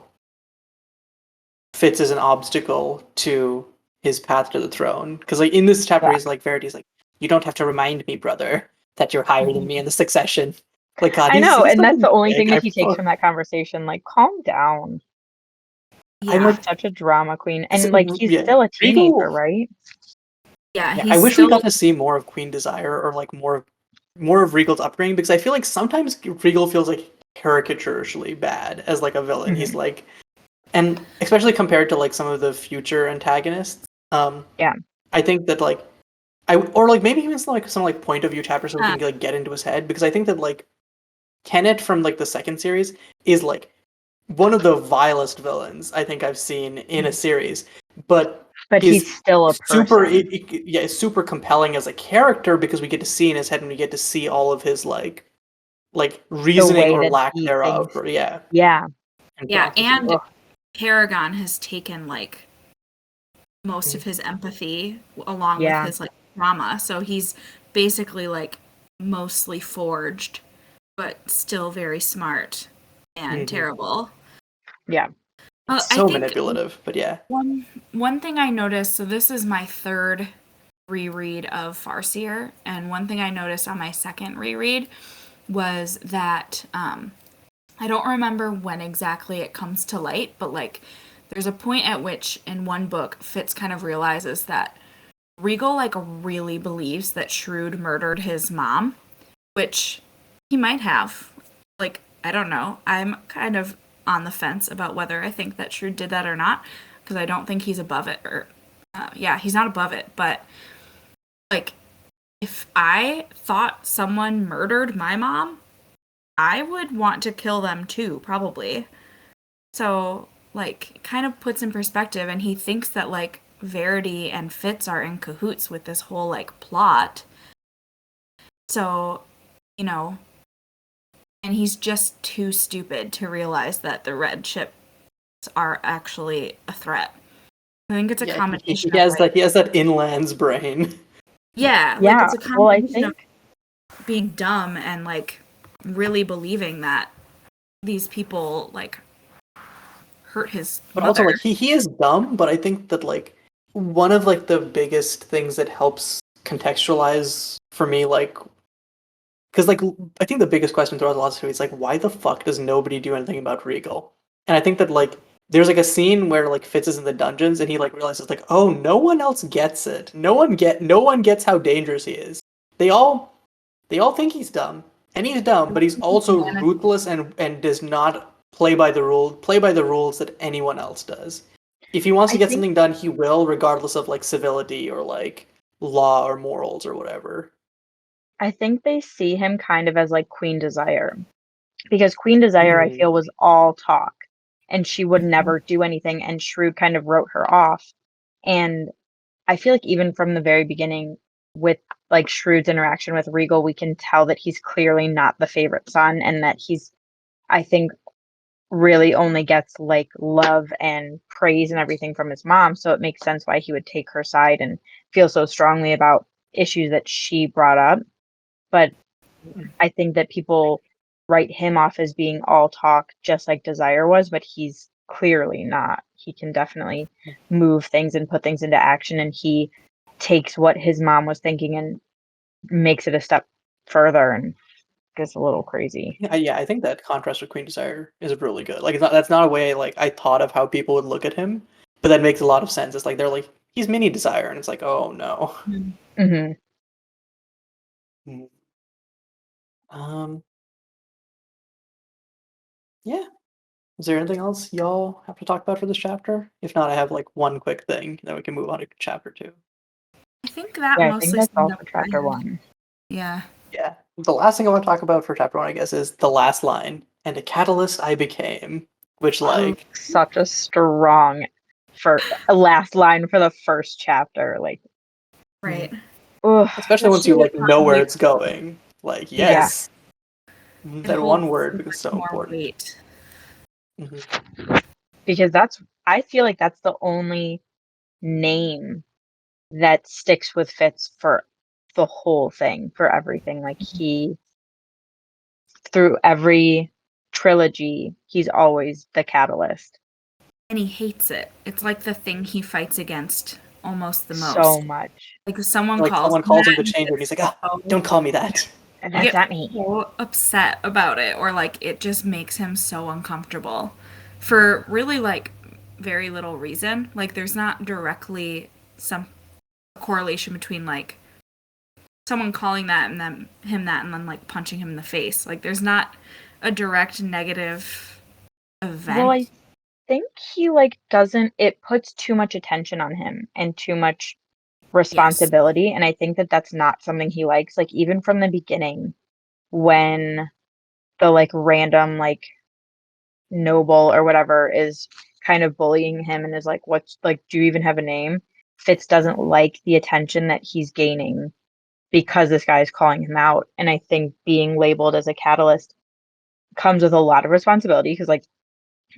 Fitz is an obstacle to his path to the throne. Because like in this chapter, Yeah. he's like Verity's like, you don't have to remind me, brother, that you're higher than me in the succession. Like God, I know, he's and that's the only thing that I he takes from that conversation. Like, calm down. Yeah. I'm like, Such a drama queen, and like he's yeah, still a teenager, Regal. right? Yeah, Yeah, he's I wish still... we got to see more of Queen Desire or like more of Regal's upbringing because I feel like sometimes Regal feels like caricaturishly bad as like a villain. Mm-hmm. He's like, and especially compared to like some of the future antagonists. Yeah. I think that like or like maybe even some like point of view chapters so we can like get into his head because I think that like Kenneth from like the second series is like one of the vilest villains I think I've seen in a series, but he's still a person. it's super compelling as a character because we get to see in his head and we get to see all of his like reasoning or that lack he thereof. thinks. Yeah. Yeah. Yeah, and Ugh. Paragon has taken like most of his empathy along with his like trauma, so he's basically like mostly forged, but still very smart and terrible. Yeah. So manipulative, but yeah. One thing I noticed, so this is my third reread of Farseer, and one thing I noticed on my second reread was that I don't remember when exactly it comes to light, but like there's a point at which in one book Fitz kind of realizes that Regal like really believes that Shrewd murdered his mom, which he might have. Like, I don't know. I'm kind of on the fence about whether I think that Shrewd did that or not, because I don't think he's above it. Or, yeah, he's not above it. But, like, if I thought someone murdered my mom, I would want to kill them too, probably. So, like, it kind of puts in perspective, and he thinks that, like, Verity and Fitz are in cahoots with this whole, like, plot. So, you know, and he's just too stupid to realize that the red ships are actually a threat. I think it's a combination he has that inlands brain. Yeah, Yeah. like it's a combination I think of being dumb and like really believing that these people like hurt his But mother. also like he is dumb, but I think that like one of like the biggest things that helps contextualize for me like because like I think the biggest question throughout the last series is like why the fuck does nobody do anything about Regal? And I think that like there's like a scene where like Fitz is in the dungeons and he like realizes like oh no one else gets it. No one gets how dangerous he is. They all think he's dumb. And he's dumb, but he's also ruthless and does not play by the rules that anyone else does. If he wants to I get think something done, he will, regardless of like civility or like law or morals or whatever. I think they see him kind of as like Queen Desire. Because Queen Desire, I Mhm. feel, was all talk, and she would never do anything, and Shrewd kind of wrote her off. And I feel like even from the very beginning, with like Shrewd's interaction with Regal, we can tell that he's clearly not the favorite son, and that he's, I think, really only gets like love and praise and everything from his mom. So it makes sense why he would take her side and feel so strongly about issues that she brought up. But I think that people write him off as being all talk, just like Desire was, but he's clearly not. He can definitely move things and put things into action, and he takes what his mom was thinking and makes it a step further and gets a little crazy. Yeah, I think that contrast with Queen Desire is really good. Like, that's not a way like I thought of how people would look at him, but that makes a lot of sense. It's like they're like he's mini Desire, and it's like, oh no. Hmm. Mm. Um, yeah. Is there anything else y'all have to talk about for this chapter? If not, I have like one quick thing, then we can move on to chapter 2. I think that Yeah, I think mostly that's all summed up for what I chapter had. 1. Yeah. Yeah. The last thing I want to talk about for chapter 1, I guess, is the last line, and a catalyst I became, which Oh, like such a strong for a last line for the first chapter. Like, Right. ugh, especially once you Especially like with know where continuity. it's going. Like, yeah. yes. It That holds one word so becomes much so more important. weight. Hmm. Because I feel like that's the only name that sticks with Fitz for the whole thing, for everything. Like through every trilogy, he's always the catalyst And he hates it. It's like the thing he fights against almost the so most. much. Like if someone Like calls someone him calls that him to and he change it, and he's gets like, ah, so don't call me that. And he that's gets not me. so upset about it, or like it just makes him so uncomfortable for really like very little reason. Like there's not directly some correlation between like someone calling that and then him that and then like punching him in the face. Like there's not a direct negative Well, event. I think he like doesn't it puts too much attention on him and too much Yes. responsibility, and I think that that's not something he likes. Like even from the beginning when the like random like noble or whatever is kind of bullying him and is like, what's like, do you even have a name? Fitz doesn't like the attention that he's gaining because this guy is calling him out. And I think being labeled as a catalyst comes with a lot of responsibility because, like,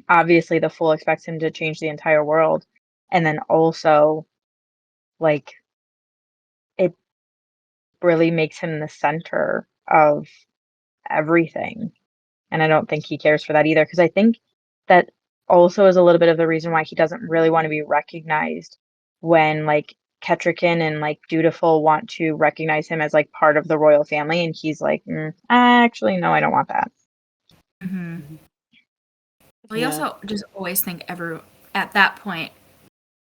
obviously the Fool expects him to change the entire world. And then also, like, it really makes him the center of everything. And I don't think he cares for that either, because I think that also is a little bit of the reason why he doesn't really want to be recognized when, like, Ketrican and, like, Dutiful want to recognize him as, like, part of the royal family, and he's like, actually, no, I don't want that." Hmm. Mhm. Well, he Yeah. also just always think at that point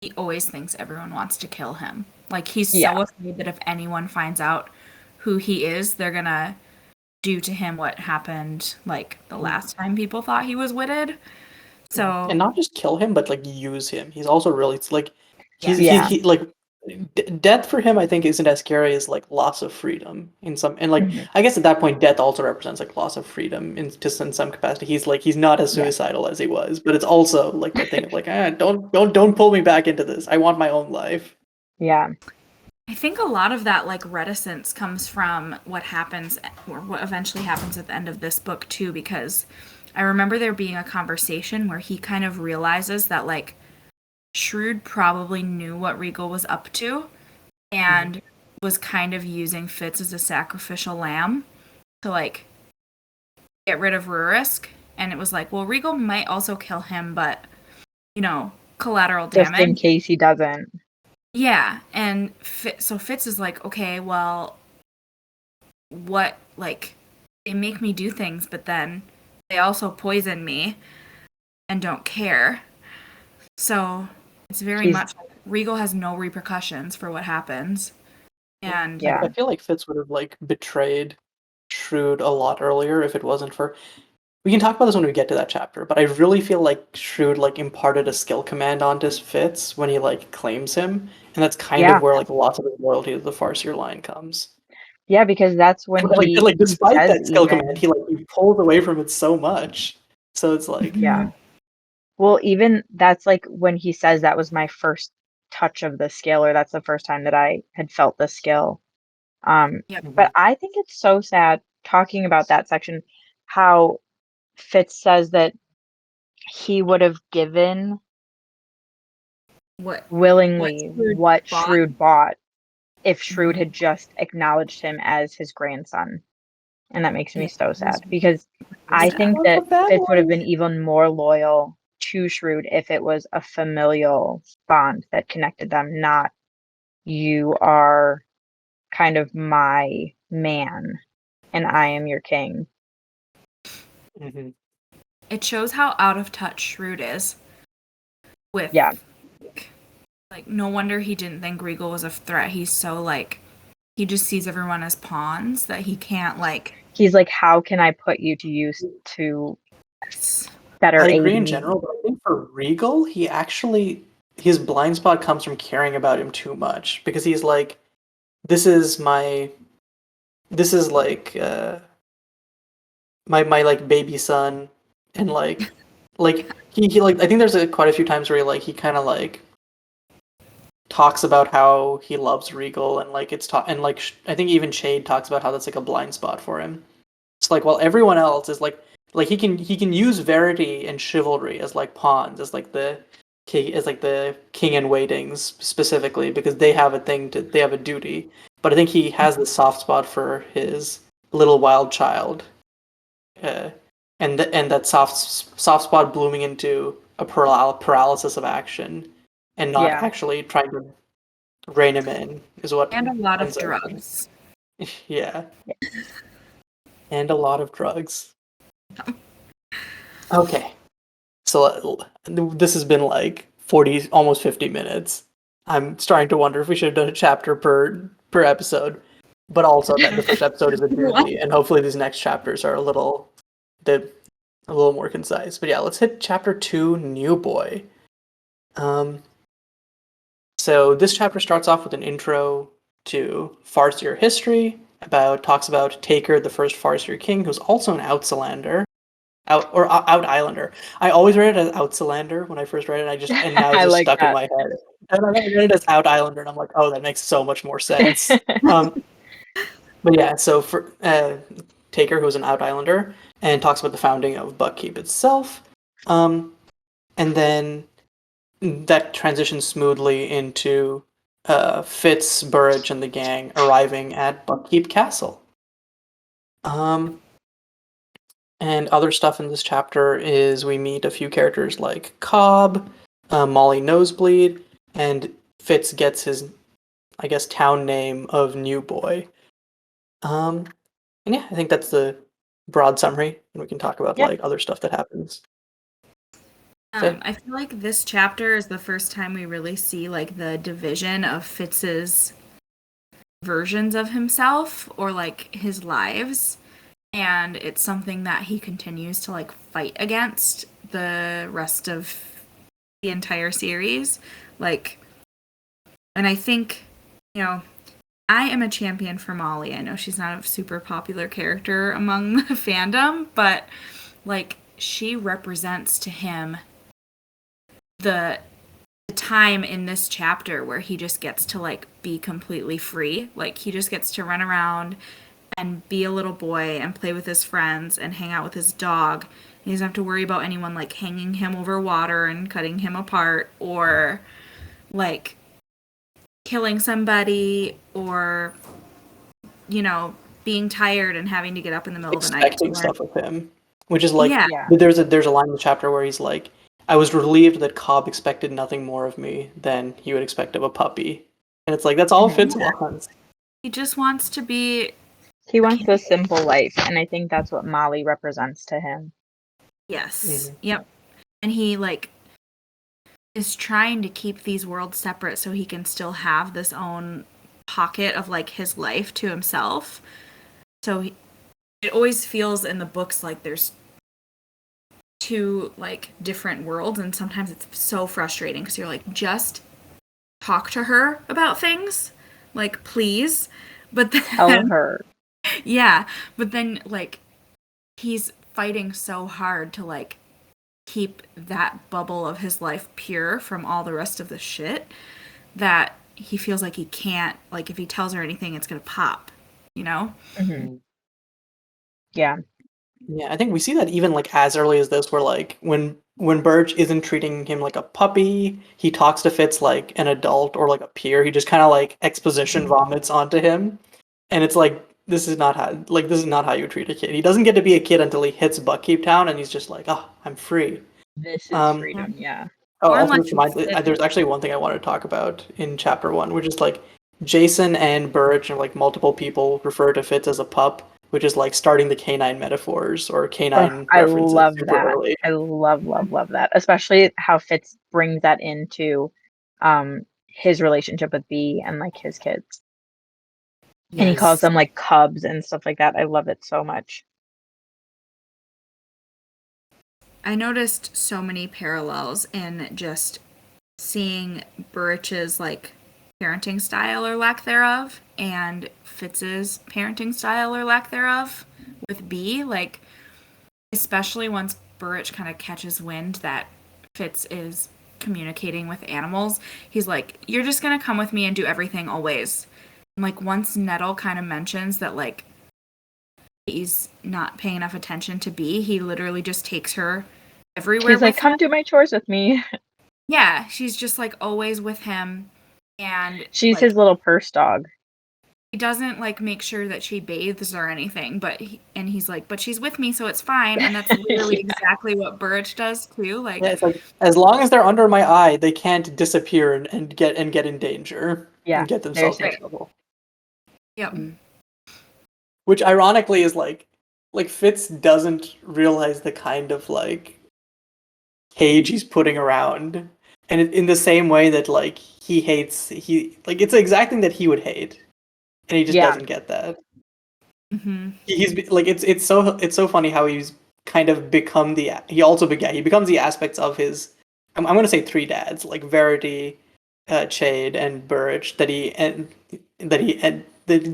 he always thinks everyone wants to kill him. Like he's Yeah. so afraid that if anyone finds out who he is, they're gonna do to him what happened like the last time people thought he was witted. And So not just kill him, but like use him. He's also really it's like yes. Yeah. he like death for him. I think isn't as scary as like loss of freedom in some and like Mhm. I guess at that point death also represents like loss of freedom in just in some capacity. He's not as Yeah. suicidal as he was, but it's also like that thing of like don't pull me back into this. I want my own life. Yeah. I think a lot of that like reticence comes from what happens or what eventually happens at the end of this book too, because I remember there being a conversation where he kind of realizes that like Shrewd probably knew what Regal was up to Mhm. and was kind of using Fitz as a sacrificial lamb to like get rid of Rurisk. And it was like, well, Regal might also kill him, but collateral Just in damage. case he doesn't. Yeah, and so Fitz is like, okay, well, what like they make me do things, but then they also poison me and don't care. So it's very He's, much like Regal has no repercussions for what happens. Yeah. And yeah. I feel like Fitz would have like betrayed Shrewd a lot earlier if it wasn't for we can talk about this when we get to that chapter, but I really feel like Shrewd like imparted a skill command onto Fitz when he like claims him, and that's kind of Yeah. where like lots of his loyalty to the Farseer line comes. Yeah, because that's when Like he despite says that skill command, even, he pulls away from it so much. So it's like yeah. Well, even that's like when he says that was my first touch of the skill, or that's the first time that I had felt the skill. Yep. But I think it's so sad talking about that section, how Fitz says that he would have given What willingly Shrewd what bought. Shrewd bought if Shrewd had just acknowledged him as his grandson. And that makes me Yeah. so sad because I Sad. think that Fitz would have been even more loyal to Shrewd if it was a familial bond that connected them, not you are kind of my man and I am your king. Mhm. It shows how out of touch Shrewd is with. Yeah. Like, no wonder he didn't think Regal was a threat. He's so like, he just sees everyone as pawns that he can't like. He's like, how can I put you to use to better I aid agree in me? general, but I think for Regal, his blind spot comes from caring about him too much because he's like, this is my this is like my like baby son, and like he like I think there's quite a few times where he kind of like talks about how he loves Regal, and like and like I think even Shade talks about how that's like a blind spot for him. It's like, while everyone else is like he can use Verity and Chivalry as like pawns, as like the king in waitings specifically, because they have a duty. But I think he has this soft spot for his little wild child, uh, and that soft spot blooming into a paralysis of action, and not Yeah. actually trying to rein him in is what And a lot of ends up. drugs. Yeah, and a lot of drugs. Okay, so this has been like 40, almost 50 minutes. I'm starting to wonder if we should have done a chapter per episode, but also that the first episode is a doozy, and hopefully these next chapters are they're a little more concise. But yeah, let's hit chapter 2, New Boy. So this chapter starts off with an intro to Farseer history. Talks about Taker, the first Farseer king, who's also an Outsilander. Out Islander. I always read it as Outsilander when I first read it. And now it's I just like stuck in that. my head. And I read it as Out Islander, and I'm like, oh, that makes so much more sense. But yeah, so for Taker, who's an Out Islander, and talks about the founding of Buckeep itself, and then that transitions smoothly into Fitz, Burridge, and the gang arriving at Buckeep Castle. And other stuff in this chapter is we meet a few characters like Cobb, Molly Nosebleed, and Fitz gets his, I guess, town name of New Boy. And yeah, I think that's the broad summary, and we can talk about Yeah. like other stuff that happens. So, I feel like this chapter is the first time we really see like the division of Fitz's versions of himself or like his lives, and it's something that he continues to like fight against the rest of the entire series. Like, and I think, you know, I am a champion for Molly. I know she's not a super popular character among the fandom, but like she represents to him the time in this chapter where he just gets to like be completely free. Like he just gets to run around and be a little boy and play with his friends and hang out with his dog. He doesn't have to worry about anyone like hanging him over water and cutting him apart, or like killing somebody, or being tired and having to get up in the middle of the night to expecting learn. stuff of him, which is like, Yeah. there's a line in the chapter where he's like, I was relieved that Cobb expected nothing more of me than he would expect of a puppy. And it's like, that's all Fitz wants. He just wants to be. He wants a simple life, and I think that's what Molly represents to him. Yes. Yep. And he like is trying to keep these worlds separate so he can still have this own pocket of like his life to himself. So it always feels in the books like there's two like different worlds, and sometimes it's so frustrating because you're like, just talk to her about things, like, please. But Tell then her. yeah, but then like he's fighting so hard to like keep that bubble of his life pure from all the rest of the shit that he feels like he can't, like, if he tells her anything, it's gonna pop, you know? Hmm. Yeah. Yeah, I think we see that even like as early as this, where like when Birch isn't treating him like a puppy, he talks to Fitz like an adult or like a peer. He just kind of like exposition vomits onto him, and it's like this is not how you treat a kid. He doesn't get to be a kid until he hits Buckeep Town, and he's just like, oh, I'm free. This is Um, freedom. Yeah. oh, Or also like this reminds me, there's actually one thing I want to talk about in chapter one, which is like Jason and Birch and like multiple people refer to Fitz as a pup, which is like starting the canine metaphors or Oh, canine I references love super that. early. I love that. Especially how Fitz brings that into his relationship with B and like his kids. And he calls yes, them like cubs and stuff like that. I love it so much. I noticed so many parallels in just seeing Burrich's like parenting style or lack thereof and Fitz's parenting style or lack thereof with B, like especially once Burrich kind of catches wind that Fitz is communicating with animals, he's like, you're just gonna come with me and do everything always. And like once Nettle kind of mentions that like he's not paying enough attention to B, he literally just takes her everywhere She's like, with him. come do my chores with me. Yeah, she's just like always with him, and She's like his little purse dog. he doesn't like make sure that she bathes or anything, but he's like, but she's with me, so it's fine, and that's literally Yeah. exactly what Burrich does too. Like, Yeah, it's like as long as they're under my eye, they can't disappear and get in danger Yeah, and get they're themselves in safe. trouble. yep, Which ironically is like Fitz doesn't realize the kind of like cage he's putting around, and in the same way that like he like it's the exact thing that he would hate, and he just Yeah, doesn't get that. mm-hmm. He's like it's so funny how he's kind of become he becomes the aspects of his I'm going to say three dads like Verity, Chade, and Burrich that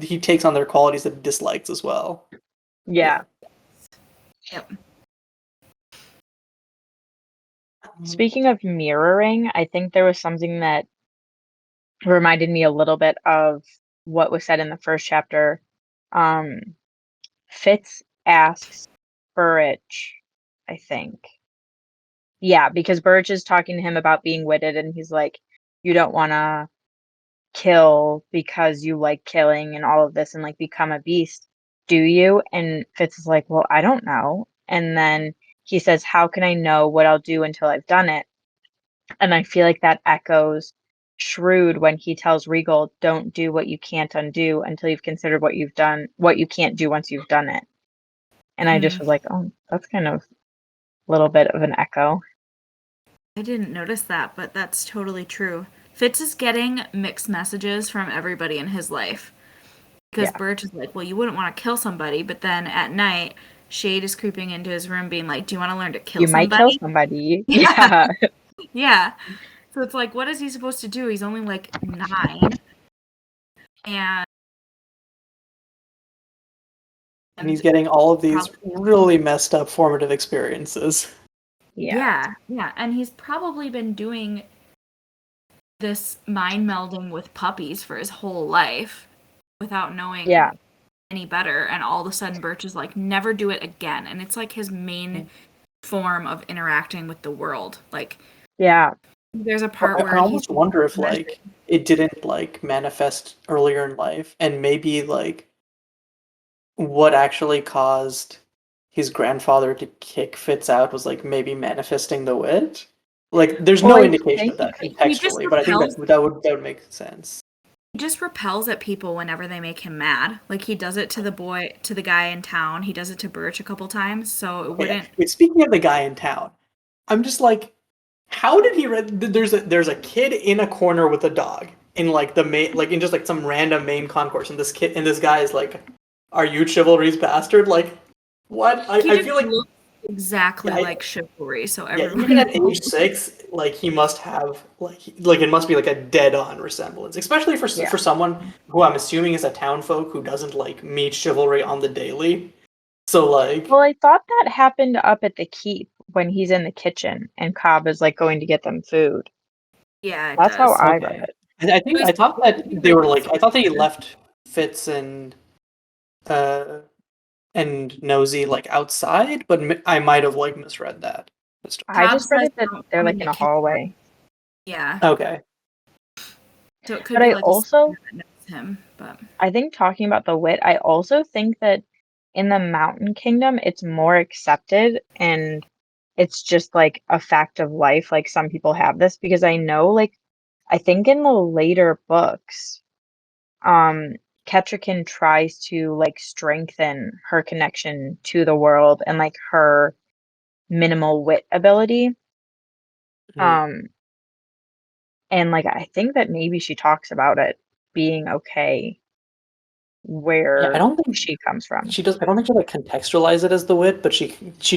he takes on their qualities that he dislikes as well. yeah. Yep. Speaking of mirroring, I think there was something that reminded me a little bit of what was said in the first chapter. Um, Fitz asks Burrich, I think. Yeah, because Burrich is talking to him about being witted, and he's like, you don't want to kill because you like killing and all of this and like become a beast, do you? And Fitz is like, well, I don't know. And then he says, how can I know what I'll do until I've done it? And I feel like that echoes Shrewd when he tells Regal, don't do what you can't undo until you've considered what you've done, what you can't do once you've done it. And I just was like, oh, that's kind of a little bit of an echo. I didn't notice that, but that's totally true. Fitz is getting mixed messages from everybody in his life. Because Yeah. Birch is like, well, you wouldn't want to kill somebody, but then at night, Shade is creeping into his room being like, do you want to learn to kill You might kill somebody? somebody. Yeah. Yeah. Yeah. So it's like, what is he supposed to do? He's only like 9. And He's getting all of these probably, really messed up formative experiences. Yeah. yeah. And he's probably been doing this mind melding with puppies for his whole life without knowing Yeah. any better. And all of a sudden, Birch is like, never do it again. And it's like his main form of interacting with the world. Like, Yeah. there's a part where I he's almost wonder if like it didn't like manifest earlier in life, and maybe like what actually caused his grandfather to kick Fitz out was like maybe manifesting the wit. Like, there's Well, no I indication of think that he just contextually, but I think repels that would make sense. he just repels at people whenever they make him mad. Like he does it to the guy in town. He does it to Birch a couple times. So it Yeah. wouldn't. Wait, speaking of the guy in town, I'm just like, how did he read? There's a kid in a corner with a dog in like the main like in just like some random main concourse, and this guy is like, "Are you chivalry's bastard?" Like, what? He I just feel like looks exactly Yeah, like chivalry. So yeah, even everyone at age 6, like he must have like it must be like a dead-on resemblance, especially Yeah. for someone who I'm assuming is a townfolk who doesn't like meet chivalry on the daily. So Well, like, I thought that happened up at the keep when he's in the kitchen and Cobb is like going to get them food. yeah, it That's how does. I read okay, it. I It think was I thought that pretty they were really like I thought that he similar. left Fitz uh and Nosy like outside, but I might have like misread that. I Cobb just read says it that don't they're come like in the in a kitchen. hallway. Yeah. Okay. So it could But be I like a also spirit that knows him, but I think talking about the wit, I also think that in the Mountain Kingdom, it's more accepted and it's just like a fact of life. Like some people have this because I know, like, I think in the later books, um, Ketrican tries to like strengthen her connection to the world and like her minimal wit ability. Hmm. Um, and like I think that maybe she talks about it being okay Yeah, I where don't think she comes from. she does. I don't think she like contextualize it as the wit, but she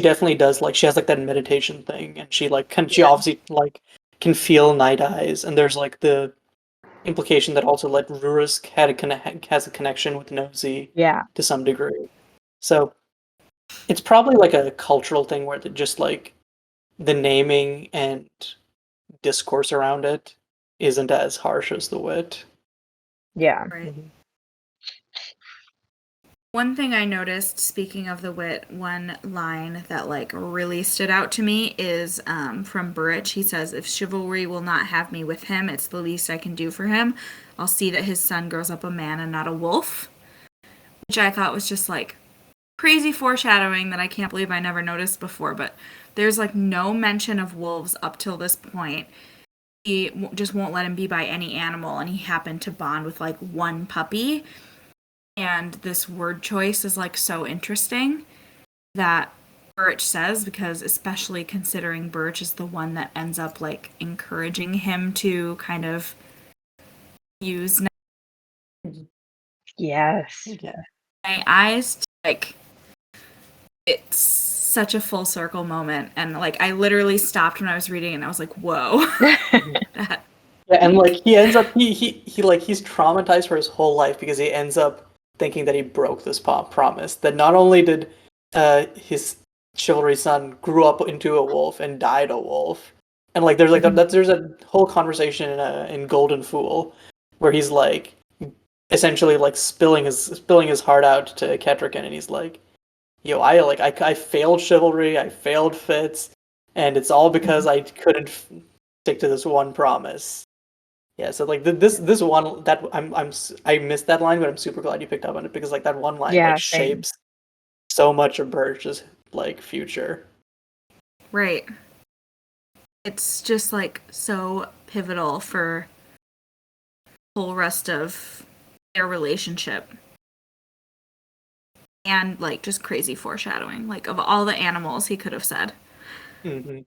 definitely does. Like she has like that meditation thing, and she like she Yeah. obviously like can feel night eyes, and there's like the implication that also like Rurisk has a connection with Nosy Yeah. to some degree. So it's probably like a cultural thing where just like the naming and discourse around it isn't as harsh as the wit. Yeah. right. Mhm. One thing I noticed, speaking of the wit, one line that like really stood out to me is from Burrich. He says, "If chivalry will not have me with him, it's the least I can do for him. I'll see that his son grows up a man and not a wolf," which I thought was just like crazy foreshadowing that I can't believe I never noticed before. But there's like no mention of wolves up till this point. He just won't let him be by any animal, and he happened to bond with like one puppy. And this word choice is like so interesting that Burrich says, because especially considering Burrich is the one that ends up like encouraging him to kind of use Yes. Yeah. my eyes to, like, it's such a full circle moment, and like I literally stopped when I was reading and I was like, whoa. Mhm. That Yeah, and like he ends up he like he's traumatized for his whole life because he ends up thinking that he broke this promise. That not only did his chivalry son grew up into a wolf and died a wolf, and like there's like Mhm. there's a whole conversation in Golden Fool where he's like essentially like spilling his heart out to Ketrican, and he's like, "Yo, I failed chivalry, I failed Fitz, and it's all because Mhm. I couldn't stick to this one promise." Yeah, so like this one that I missed that line, but I'm super glad you picked up on it because like that one line like Yeah, same. shapes so much of Birch's like future. right. It's just like so pivotal for the whole rest of their relationship. And like just crazy foreshadowing. Like of all the animals he could have said. Hmm.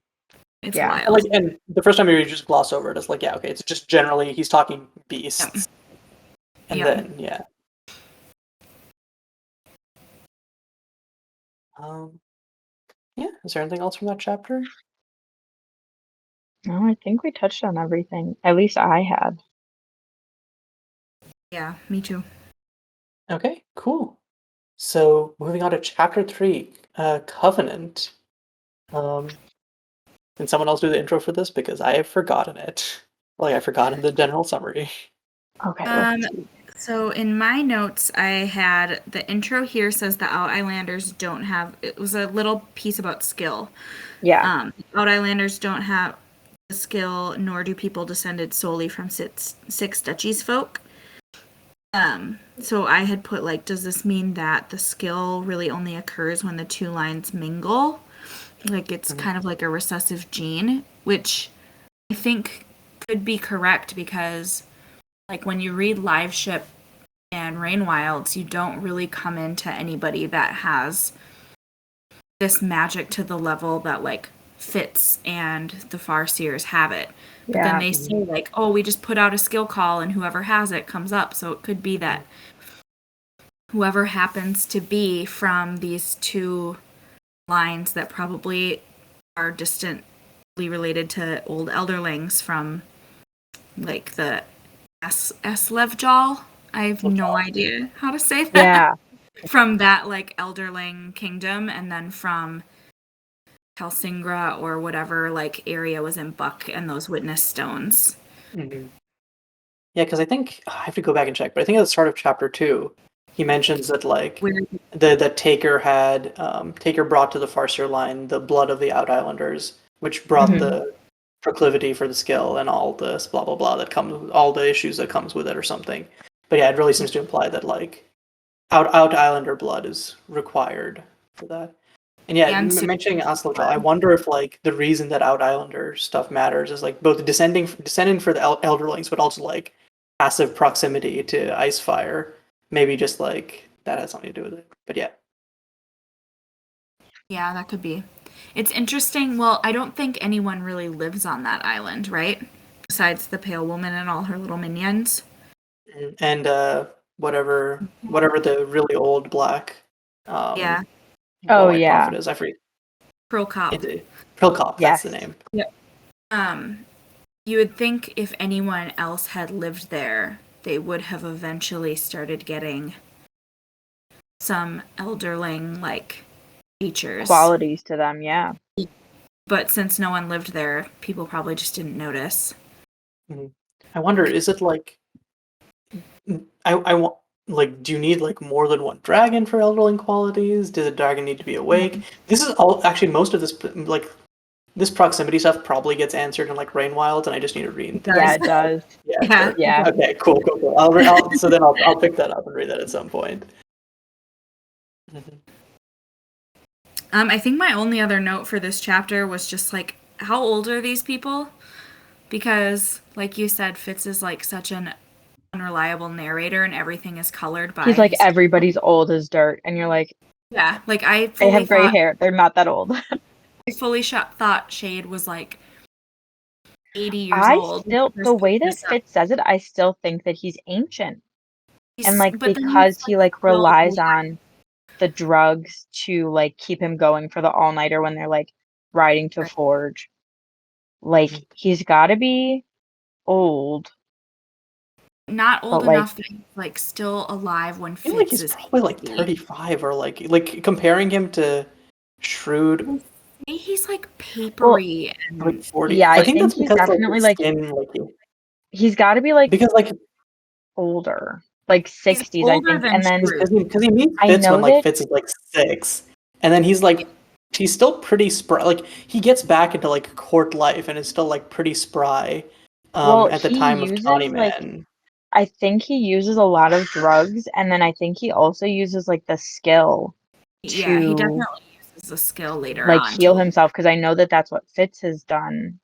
It's Yeah. And wild. like and the first time you just gloss over it, it's like yeah, okay, it's just generally he's talking Yep. beasts, and Yep. then yeah, um, yeah. Is there anything else from that chapter? No, I think we touched on everything. At least I had. Yeah, me too. Okay, cool. So moving on to chapter 3, Covenant. Um, can someone else do the intro for this because I have forgotten it. Like I've forgotten the general summary. Okay, let's Um see. so in my notes I had the intro here says the Out Islanders don't have, it was a little piece about skill. Yeah. Out Islanders don't have the skill, nor do people descended solely from six duchies folk. So I had put like, does this mean that the skill really only occurs when the two lines mingle? Like it's Mhm. kind of like a recessive gene, which I think could be correct because like when you read Live Ship and Rain Wilds, you don't really come into anybody that has this magic to the level that like Fitz and the Farseers have it. But then Yeah. they say like, oh, we just put out a skill call and whoever has it comes up. So it could be that whoever happens to be from these two lines that probably are distantly related to old Elderlings from like the Eslevjal. I have no idea how to say that. Yeah. From that like Elderling kingdom, and then from Kalsingra or whatever like area was in Buck and those witness stones. Mhm. Yeah, because I think I have to go back and check, but I think at the start of chapter 2, he mentions that like Where the Taker had Taker brought to the Farseer line the blood of the Out Islanders, which brought Mhm. the proclivity for the skill and all this blah blah blah that comes all the issues that comes with it or something. But yeah, it really seems to imply that like Out Islander blood is required for that. And yeah, and mentioning Aslojal, I wonder if like the reason that Out Islander stuff matters is like both descending for the Elderlings, but also like passive proximity to Icefire. Maybe just like that has something to do with it. But yeah. yeah, that could be. It's interesting. Well, I don't think anyone really lives on that island, right? Besides the Pale Woman and all her little minions. And whatever the really old black Yeah, Oh white yeah. prophet is. I forget. Pearl Cop. Prilkop, that's the Yes. name. Yep. You would think if anyone else had lived there, they would have eventually started getting some elderling like features. Qualities to them, yeah. But since no one lived there, people probably just didn't notice. I wonder, is it like I want like do you need like more than one dragon for elderling qualities? Does a dragon need to be awake? This is all actually most of this like this proximity stuff probably gets answered in like Rain Wilds, and I just need to read things. Yeah, it does. Yeah, Yeah. sure. Yeah. Okay, cool. So then I'll pick that up and read that at some point. Mhm. I think my only other note for this chapter was just like, how old are these people? Because, like you said, Fitz is like such an unreliable narrator, and everything is colored by He's like, his. everybody's old as dirt, and you're like, Yeah, like I they fully have gray thought hair. They're not that old. thought Shade was like 80 years I old. still, the way that Fitz says it, I still think that he's ancient. And like, But then he's because he like still relies alive. on the drugs to like keep him going for the all-nighter when they're like riding to Forge. Like, he's gotta be old. Not old But, like- enough that he's like still alive when I feel like Fitz he's is probably like 80. 35 or like comparing him to Shrewd Maybe he's like Well, papery like and 40. yeah, I think think that's he's because like definitely his like, skin like he's gotta be like because like older, like he's 60s, I older think. than And then Shrew. because he meets I Fitz when know like that, Fitz is like 6, and then he's still pretty spry. Like he gets back into like court life and is still like pretty spry. well, At the he time of Tawny uses like, Man. I think he uses a lot of drugs, and then I think he also uses like the skill Yeah, he to definitely uses the skill later like on. heal himself, because I know that that's what Fitz has done.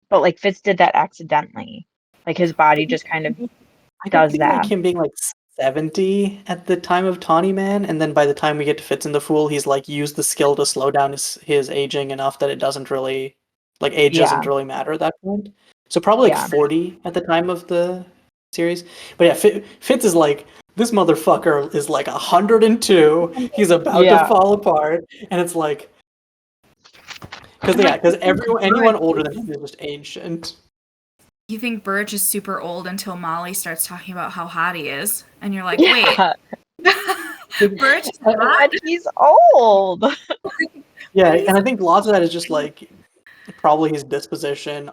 But like Fitz did that accidentally. Like his body just kind of I could does see that. like him being like 70 at the time of Tawny Man, and then by the time we get to Fitz and the Fool, he's like used the skill to slow down his aging enough that it doesn't really like age Yeah. doesn't really matter at that point. So probably like Yeah. 40 at the time of the series. But yeah, Fitz is like this motherfucker is like 102. He's about to Yeah. fall apart, and it's like And, like, because you think anyone Burrich older than him is just ancient. You think Burrich is super old until Molly starts talking about how hot he is, and you're like, Yeah. wait, Burrich is hot? But he's old. Yeah, and I think lots of that is just like probably his disposition,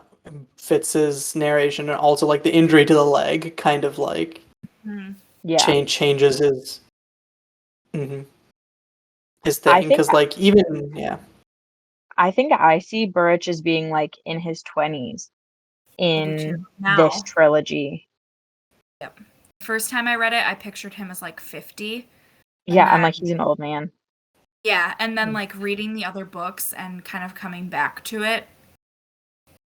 Fitz's narration, and also like the injury to the leg kind of like Yeah. changes his his I thing think because like even yeah I think I see Burrich as being like in his 20s in this Now. trilogy. Yep. First time I read it, I pictured him as like 50. Yeah, And I'm like, then- he's an old man. Yeah, and then like reading the other books and kind of coming back to it,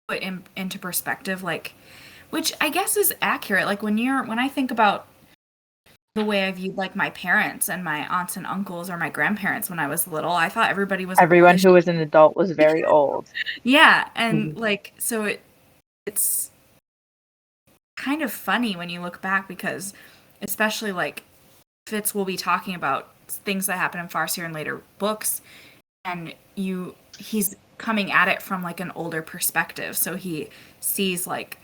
put into perspective, like, which I guess is accurate. Like when I think about the way I viewed like my parents and my aunts and uncles or my grandparents when I was little, I thought everybody was Everyone oldish. who was an adult was very old. Yeah, and like so it's kind of funny when you look back because especially like Fitz will be talking about things that happen in Farseer and later books and he's coming at it from like an older perspective, so he sees like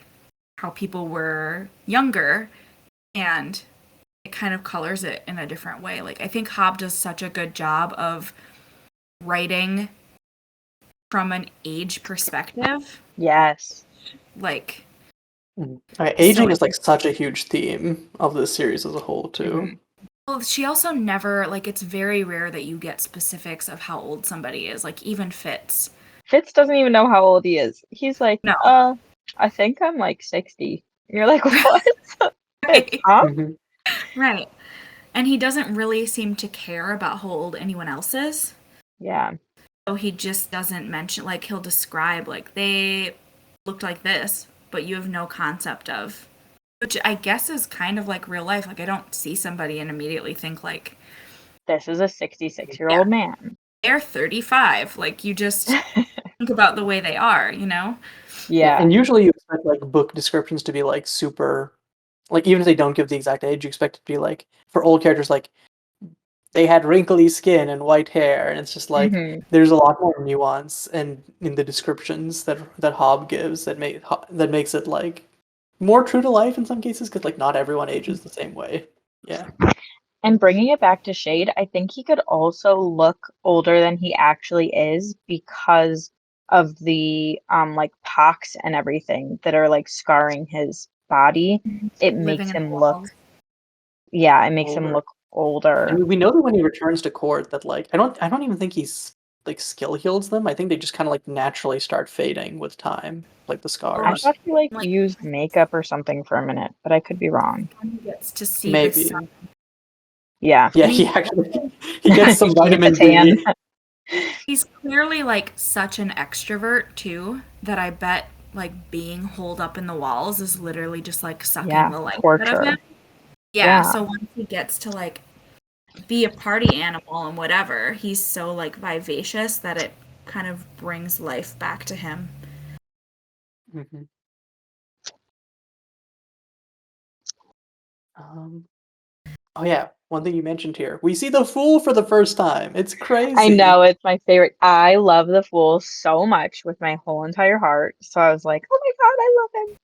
how people were younger, and it kind of colors it in a different way. Like I think Hobb does such a good job of writing from an age perspective. Yes. Like Okay, aging so is like such a huge theme of this series as a whole too. well, she also never like it's very rare that you get specifics of how old somebody is. Like even Fitz. Fitz doesn't even know how old he is. He's like, No. I think I'm like 60. You're like, what? Fitz, Right. huh? Mhm. Right. And he doesn't really seem to care about how old anyone else is. Yeah. So he just doesn't mention, like, he'll describe, like, they looked like this, but you have no concept of, which I guess is kind of like real life. Like, I don't see somebody and immediately think, like, This is a 66-year-old man. they're 35. Like, you just think about the way they are, you know? Yeah. And usually you expect like book descriptions to be like super, like even if they don't give the exact age, you expect it to be like for old characters like they had wrinkly skin and white hair, and it's just like hmm there's a lot more nuance and in the descriptions that Hobb gives that makes it like more true to life in some cases because like not everyone ages the same way. Yeah. And bringing it back to Shade, I think he could also look older than he actually is because of the like pox and everything that are like scarring his body. It Living makes in the him look, walls. yeah, it makes him Older. look older. And we know that when he returns to court that like I don't even think he's like skill heals them. I think they just kind of like naturally start fading with time, like the I Well, scars. thought he like like, used makeup or something for a minute, but I could be wrong. when he gets to see the sun. Maybe. Yeah. Yeah, And he he, actually he gets some He gets a vitamin tan. D. he's clearly, like, such an extrovert, too, that I bet, like, being holed up in the walls is literally just, like, sucking Yeah, the life out of him. torture. Yeah, Yeah. so once he gets to, like, be a party animal and whatever, he's so like vivacious that it kind of brings life back to him. Mhm. Um, oh yeah, one thing you mentioned here. We see the fool for the first time. It's I crazy. know, it's my favorite. I love the Fool so much with my whole entire heart. So I was like, oh my God, I love him.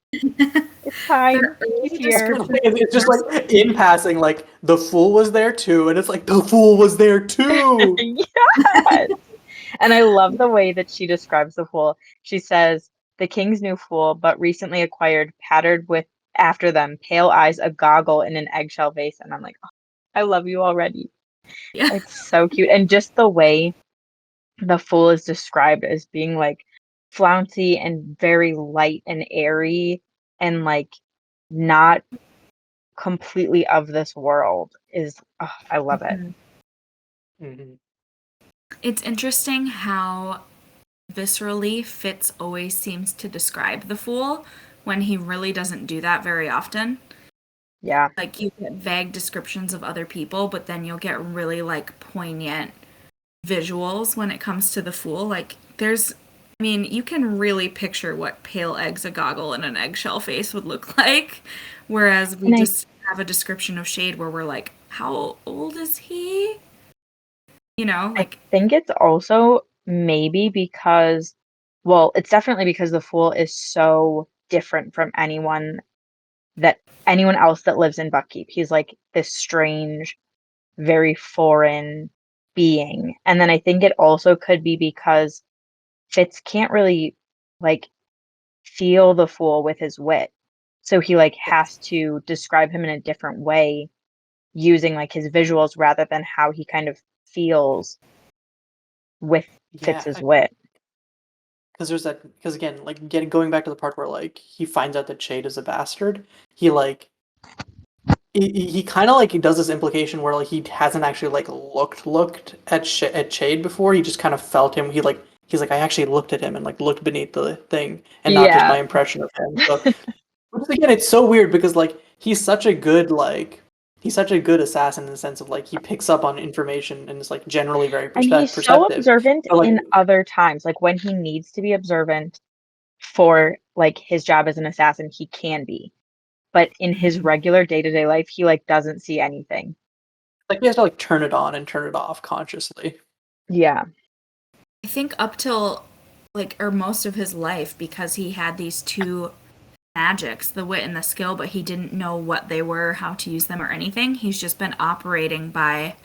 It's The time. He's early here. description It's just like in passing, like the fool was there too, and it's like the fool was there too. Yes. And I love the way that she describes the Fool. She says, the king's new fool, but recently acquired, patterned with after them, pale eyes, a goggle, and an eggshell vase. And I'm like, oh, I love you already. yeah. It's so cute. And just the way the Fool is described as being like flouncy and very light and airy and like not completely of this world is, oh, I love it. Mhm. It's interesting how viscerally Fitz always seems to describe the fool when he really doesn't do that very often. Yeah. Like you get vague descriptions of other people, but then you'll get really like poignant visuals when it comes to the fool. Like there's I mean, you can really picture what pale eggs, a goggle, and an eggshell face would look like. Whereas we And just have a description of Shade where we're like, how old is he? You know, I like think it's also maybe because, well, it's definitely because the Fool is so different from anyone else that lives in Buckeep. He's like this strange, very foreign being. And then I think it also could be because Fitz can't really like feel the Fool with his wit. So he like has to describe him in a different way using like his visuals rather than how he kind of feels with Fitz's Yeah, wit. because again, like getting going back to the part where like he finds out that Shade is a bastard. He like he kind of like he does this implication where like he hasn't actually like looked at Shade before. He just kind of felt him. He's like I actually looked at him and like looked beneath the thing and not just Yeah. my impression of him. So which again, it's so weird because like he's such a good assassin in the sense of like he picks up on information and is like generally very And he's so perceptive. observant But like in other times. Like when he needs to be observant for like his job as an assassin, he can be. But in his regular day-to-day life, he like doesn't see anything. he has to like turn it on and turn it off consciously. Yeah. think up till like or most of his life, because he had these two magics, the wit and the skill, but he didn't know what they were, how to use them, or anything. He's just been operating by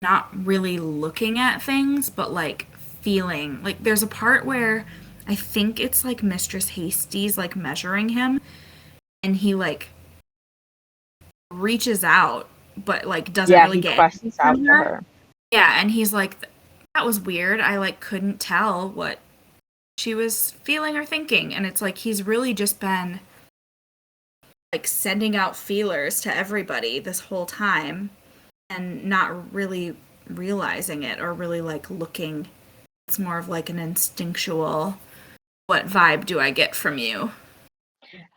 not really looking at things, but like feeling. Like there's a part where I think it's like Mistress Hasty's like measuring him, and he like reaches out, but like doesn't Yeah, really he get anything quests out from to her. her. Yeah, and he's like, that was weird. I like couldn't tell what she was feeling or thinking, and it's like he's really just been like sending out feelers to everybody this whole time and not really realizing it or really like looking. It's more of like an instinctual, what vibe do I get from you?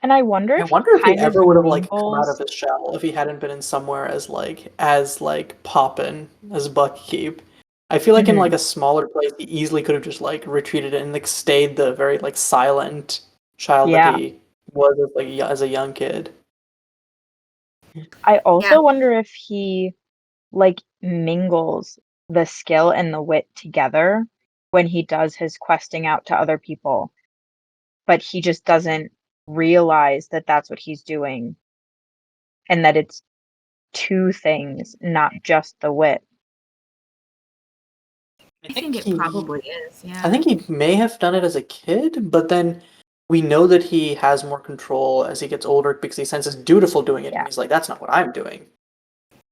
And I wonder I if he wonder if he kind of ever would have like come out of mingles. his shell if he hadn't been in somewhere as poppin' as Buckeep. I feel like in Mhm. like a smaller place he easily could have just like retreated and like stayed the very like silent child that Yeah. he was as, like as a young kid. I Yeah. also wonder if he like mingles the skill and the wit together when he does his questing out to other people, but he just doesn't realize that that's what he's doing and that it's two things, not just the wit. I I think think it probably is, I yeah. think he may have done it as a kid, but then we know that he has more control as he gets older because he senses Dutiful doing it, and Yeah. he's like, "That's not what I'm doing."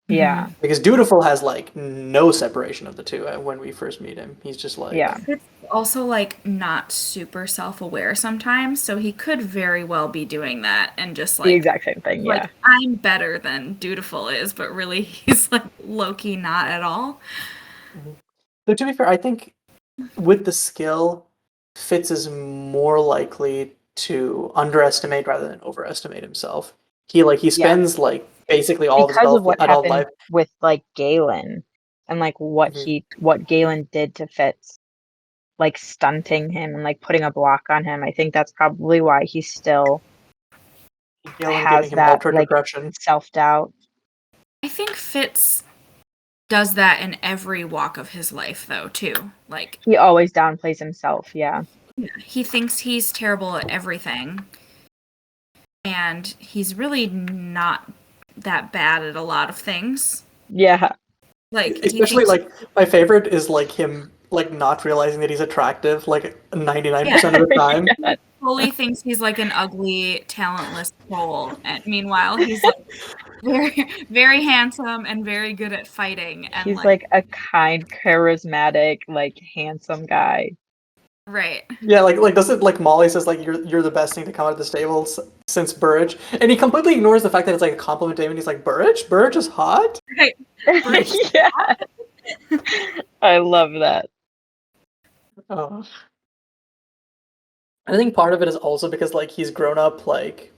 Yeah. Because Dutiful has like no separation of the two when we first meet him. He's just Yeah. like, It's also like not super self-aware sometimes, so he could very well be doing that and just The like exact same thing. Yeah. I'm better than Dutiful is, but really he's like low-key not at all. Mhm. Though to be fair, I think with the skill, Fitz is more likely to underestimate rather than overestimate himself. He Yeah. spends like basically all of his Because of what adult happened life. with like Galen and like Mhm. what Galen did to Fitz, like stunting him and like putting a block on him. I think that's probably why he still Galen giving has him that ultra like depression. self-doubt. I think Fitz does that in every walk of his life though, too. Like He always downplays himself. Yeah. he thinks he's terrible at everything, and he's really not that bad at a lot of things. Yeah. Like he Especially thinks like my favorite is like him like not realizing that he's attractive like yeah, 99% of the time. Yeah. fully thinks he's like an ugly, talentless troll. And meanwhile, he's like very, very handsome and very good at fighting. And He's like, like a kind, charismatic, like handsome guy. right, Yeah, like doesn't like Molly says like you're the best thing to come out of the stable since Burridge, and he completely ignores the fact that it's like a compliment to him, and he's like Burridge is hot. right. Bridge. Yeah. I love that. Oh. I think part of it is also because like he's grown up like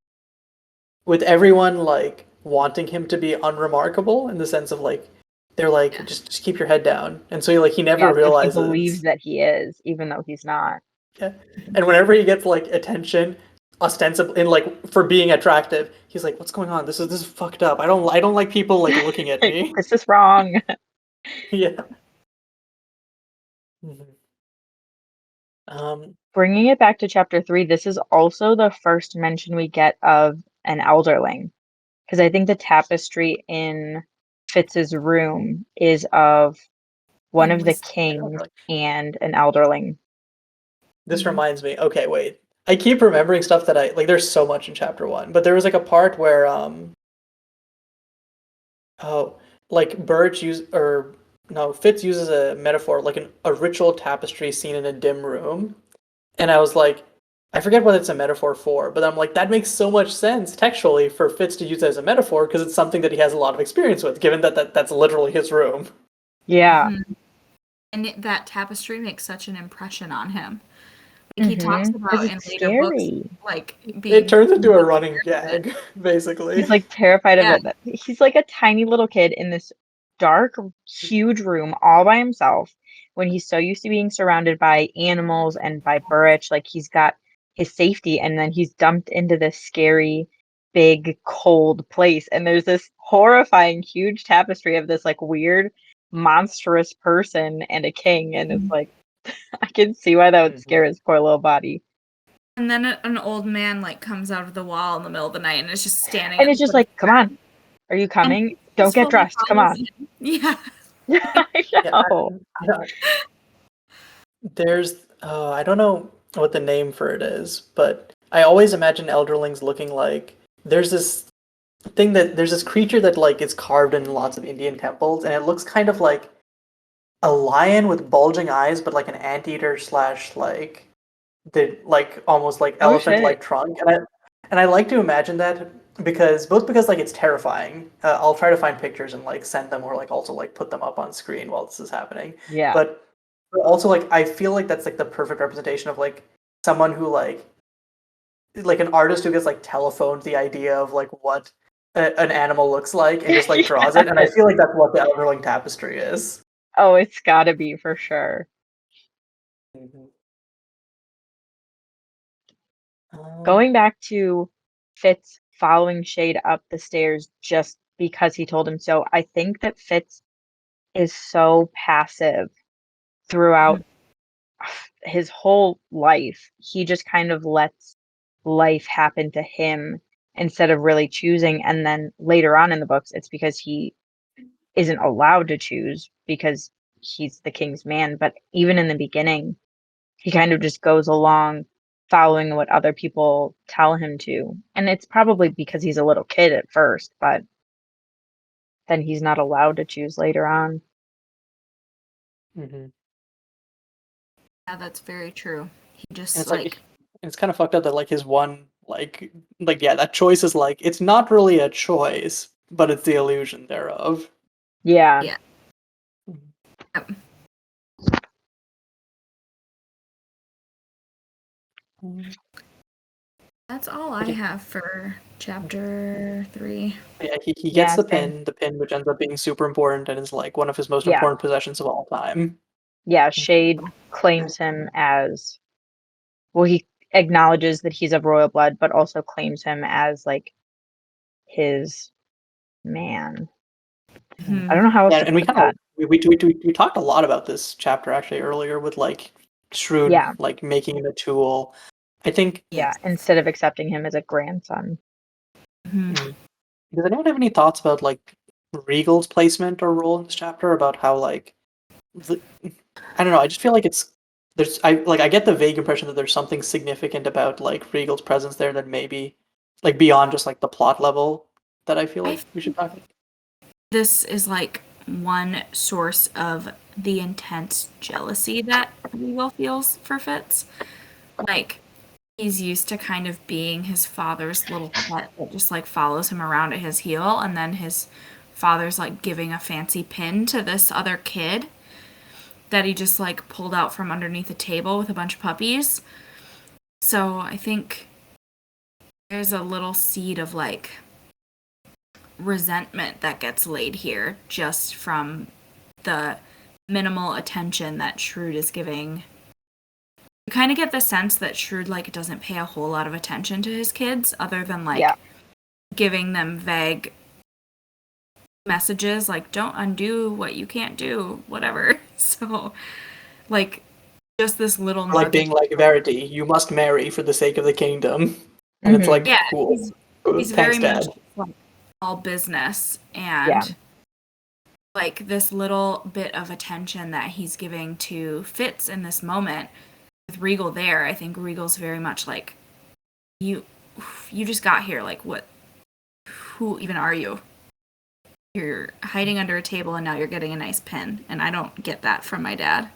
with everyone like wanting him to be unremarkable in the sense of like they're like Yeah. just keep your head down, and so he never Yeah, so he believes realizes. that he is, even though he's not. Yeah. And whenever he gets like attention, ostensibly in like for being attractive, he's like, "What's going on? This is fucked up. I don't like people like looking at me." This is wrong. Yeah. Mhm. Um. Bringing it back to chapter 3, this is also the first mention we get of an elderling. Because I think the tapestry in Fitz's room is of one of the Endless. kings and an elderling. This reminds me. Okay, wait. I keep remembering stuff that I like. There's so much in chapter one, but there was like a part where oh, like Birch use or no, Fitz uses a metaphor like a ritual tapestry seen in a dim room. And I was like, I forget what it's a metaphor for, but I'm like, that makes so much sense textually for Fitz to use it as a metaphor because it's something that he has a lot of experience with, given that's literally his room. Yeah. Mhm. And that tapestry makes such an impression on him. Like he talks Because about in it's later books, scary. like It being turns into a really running scared of it. gag, basically. He's like terrified of Yeah. it. He's like a tiny little kid in this dark, huge room all by himself when he's so used to being surrounded by animals and by Burrich. Like he's got his safety, and then he's dumped into this scary, big, cold place. And there's this horrifying, huge tapestry of this like weird, monstrous person and a king. And it's like, I can see why that would Mhm. scare his poor little body. And then an old man like comes out of the wall in the middle of the night and is just standing And at it's the just foot of like, the come on, are you bed and coming? Don't get peacefully dressed. Come follows on. him. Yeah. I Yeah, know. there's I don't know what the name for it is, but I always imagine Elderlings looking like there's this creature that like is carved in lots of Indian temples, and it looks kind of like a lion with bulging eyes, but like an anteater slash like almost like Oh elephant shit. like trunk, and I like to imagine that because like it's terrifying. I'll try to find pictures and like send them or like also like put them up on screen while this is happening. Yeah. But also like I feel like that's like the perfect representation of like someone who like an artist who gets like telephoned the idea of like what an animal looks like and just like draws it, and I Yes. feel like that's what the Elderling tapestry is. Oh, it's gotta be for sure. Mhm. Um, Going back to Fitz following Shade up the stairs just because he told him so, I think that Fitz is so passive throughout his whole life. He just kind of lets life happen to him instead of really choosing. And then later on in the books, it's because he isn't allowed to choose because he's the king's man. But even in the beginning, he kind of just goes along following what other people tell him to. And it's probably because he's a little kid at first, but then he's not allowed to choose later on. mhm. Yeah, that's very true. He And just it's like like it's kind of fucked up that like his one like yeah, that choice is like it's not really a choice, but it's the illusion thereof. Yeah. yeah. Yep. Mhm. That's all I But have for chapter 3. yeah, he gets Yeah, same. the pin which ends up being super important and is like one of his most Yeah. important possessions of all time. Yeah, Shade claims him as well, he acknowledges that he's of royal blood, but also claims him as like his man. I Mhm. don't know how else Yeah, to and we put kind of that. we talked a lot about this chapter actually earlier with like Shrewd Yeah, like making him a tool. I think yeah. Yes. Instead of accepting him as a grandson. Mhm. mm, does anyone have any thoughts about like Regal's placement or role in this chapter about how like the, I don't know, I just feel like I get the vague impression that there's something significant about like Regal's presence there that maybe like beyond just like the plot level that I feel I like we should talk about. this is like one source of the intense jealousy that Will feels for Fitz. Like he's used to kind of being his father's little pet that just like follows him around at his heel, and then his father's like giving a fancy pin to this other kid that he just like pulled out from underneath a table with a bunch of puppies. So I think there's a little seed of like resentment that gets laid here just from the minimal attention that Shrewd is giving. You kind of get the sense that Shrewd like doesn't pay a whole lot of attention to his kids other than Yeah. like giving them vague messages like don't undo what you can't do, whatever. So like just this little Or like nugget. being like Verity, you must marry for the sake of the kingdom. And it's Hmm. like, Yeah, cool. he's Thanks, very much Dad. like all business Yeah. and like this little bit of attention that he's giving to Fitz in this moment with Regal there. I think Regal's very much like you you just got here, like what, who even are you? You're hiding under a table and now you're getting a nice pin, and I don't get that from my dad.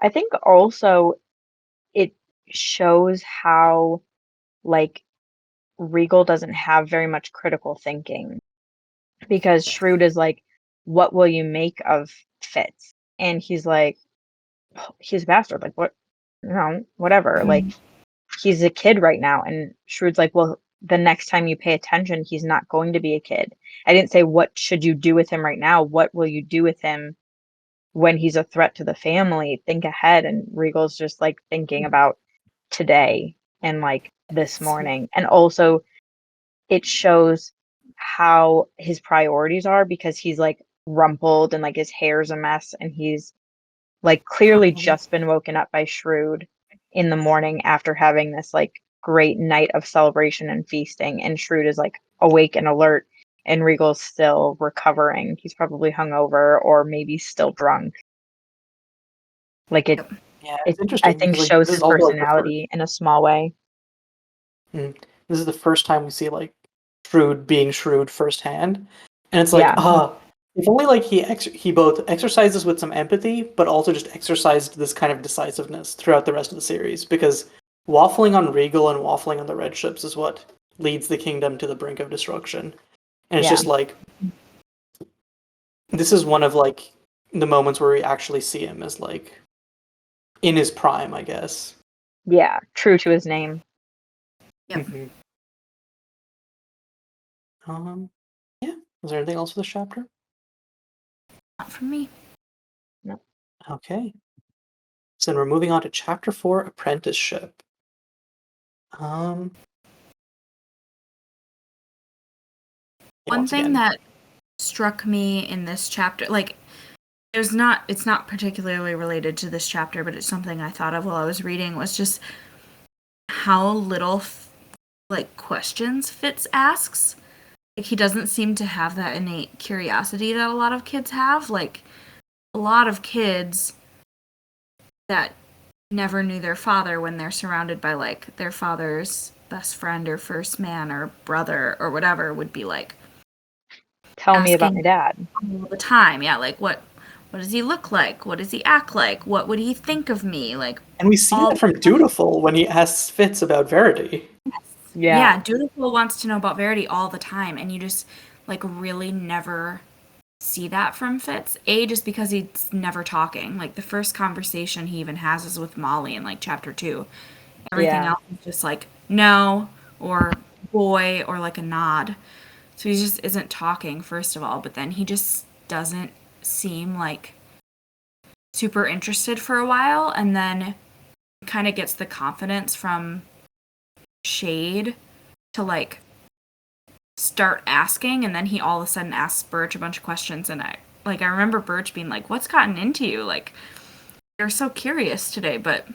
I think also it shows how like Regal doesn't have very much critical thinking because Shrewd is like, what will you make of Fitz? And he's like, he's a bastard. Like, what? No, whatever. Like, he's a kid right now. And Shrewd's like, well, the next time you pay attention, he's not going to be a kid. I didn't say, what should you do with him right now? What will you do with him when he's a threat to the family? Think ahead. And Regal's just like thinking about today and like this morning. And also, it shows how his priorities are because he's like rumpled and like his hair's a mess and he's like clearly just been woken up by Shrewd in the morning after having this like great night of celebration and feasting, and Shrewd is like awake and alert, and Regal's still recovering. He's probably hungover or maybe still drunk. Like it, Yeah, it it's I interesting think because like shows this his is also like the first. personality in a small way. This is the first time we see like Shrewd being Shrewd firsthand, and it's like Yeah, if only like he both exercises with some empathy, but also just exercised this kind of decisiveness throughout the rest of the series. Because waffling on Regal and waffling on the red ships is what leads the kingdom to the brink of destruction, and it's yeah, just like this is one of like the moments where we actually see him as like in his prime, I guess. yeah. True to his name. Yep. Yeah. Is there anything else for this chapter? Not for me. No. Okay. So then we're moving on to chapter 4, Apprenticeship. Um, yeah, One once thing again. that struck me in this chapter, like, it's not particularly related to this chapter, but it's something I thought of while I was reading, was just how little, like, questions Fitz asks. Like, he doesn't seem to have that innate curiosity that a lot of kids have. Like, a lot of kids that never knew their father, when they're surrounded by, like, their father's best friend or first man or brother or whatever, would be like, Tell me about my asking dad. all the time. Yeah, like what does he look like? What does he act like? What would he think of me? Like And we see all that from Dutiful when he asks Fitz about Verity. Yeah, yeah, Dutiful wants to know about Verity all the time, and you just like really never see that from Fitz. A, just because he's never talking. Like the first conversation he even has is with Molly in like chapter 2. Everything yeah, else is just like no or boy or like a nod. So he just isn't talking, first of all, but then he just doesn't seem like super interested for a while, and then kind of gets the confidence from Shade to like start asking, and then he all of a sudden asks Birch a bunch of questions, and I remember Birch being like, "What's gotten into you? Like you're so curious today," but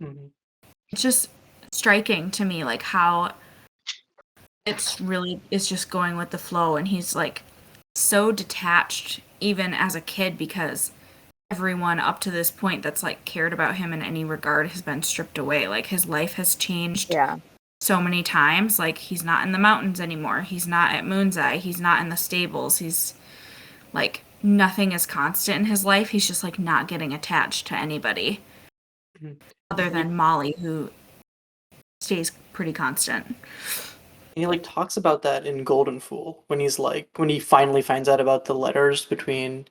Mhm. it's just striking to me like how it's just going with the flow, and he's like so detached even as a kid because everyone up to this point that's like cared about him in any regard has been stripped away. Like his life has changed yeah. so many times. Like he's not in the mountains anymore. He's not at Moon's Eye. He's not in the stables. He's like nothing is constant in his life. He's just like not getting attached to anybody Mhm. other than Molly, who stays pretty constant. He like talks about that in Golden Fool when he's like when he finally finds out about the letters between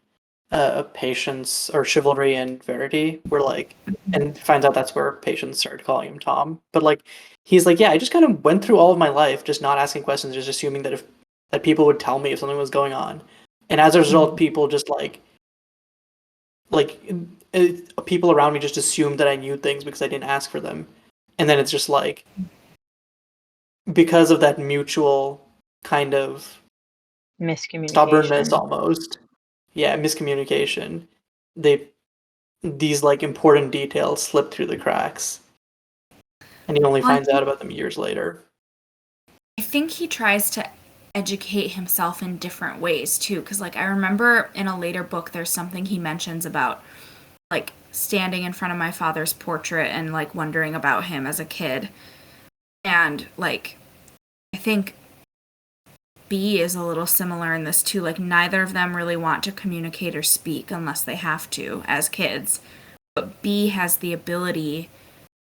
Patience or Chivalry and Verity, where like and finds out that's where Patience started calling him Tom. But like he's like, yeah, I just kind of went through all of my life just not asking questions, just assuming that if that people would tell me if something was going on, and as a result, people just like people around me just assumed that I knew things because I didn't ask for them, and then it's just like because of that mutual kind of stubbornness Miscommunication. almost, yeah, miscommunication, they these like important details slip through the cracks, and he only Well, finds out about them years later. I think he tries to educate himself in different ways too, because like I remember in a later book there's something he mentions about like standing in front of my father's portrait and like wondering about him as a kid. And like I think B is a little similar in this too. Like neither of them really want to communicate or speak unless they have to as kids. But B has the ability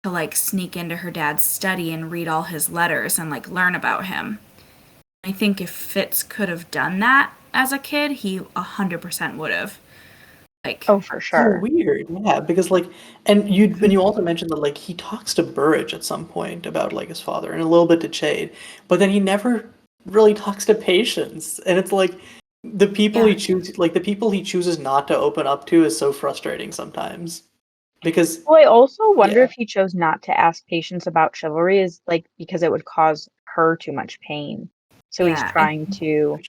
to like sneak into her dad's study and read all his letters and like learn about him. I think if Fitz could have done that as a kid, he 100% would have. Like, Oh, for So sure. weird, yeah, because like, and you also mentioned that like he talks to Burridge at some point about like his father and a little bit to Chade, but then he never really talks to Patience, and it's like yeah, the people he chooses not to open up to is so frustrating sometimes because Well, I also wonder yeah, if he chose not to ask Patience about chivalry is like because it would cause her too much pain. So he's yeah. trying to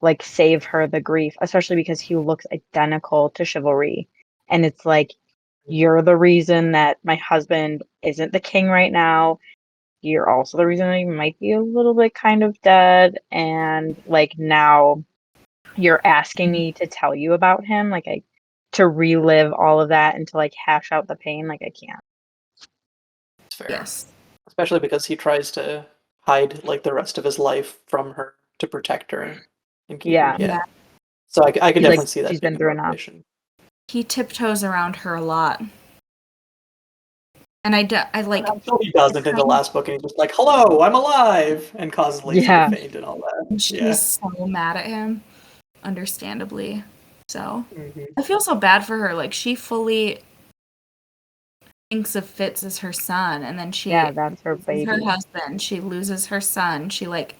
like save her the grief, especially because he looks identical to Chivalry. And it's like, you're the reason that my husband isn't the king right now. You're also the reason that he might be a little bit kind of dead. And like now you're asking me to tell you about him. Like to relive all of that and to like hash out the pain. Like I can't. It's fair. Yes. Especially because he tries to hide like the rest of his life from her to protect her and keep her. Yeah. Yeah. So I could He's definitely like, see that she's being been a through enough. motivation. He tiptoes around her a lot. And I like. I'm sure he doesn't in the last book, and he's just like, "Hello, I'm alive," and causes Lacey Yeah. to faint and all that. She's Yeah. so mad at him, understandably. So Mhm. I feel so bad for her. Like she fully thinks of Fitz as her son, and then she That's her loses baby. her husband. She loses her son. She like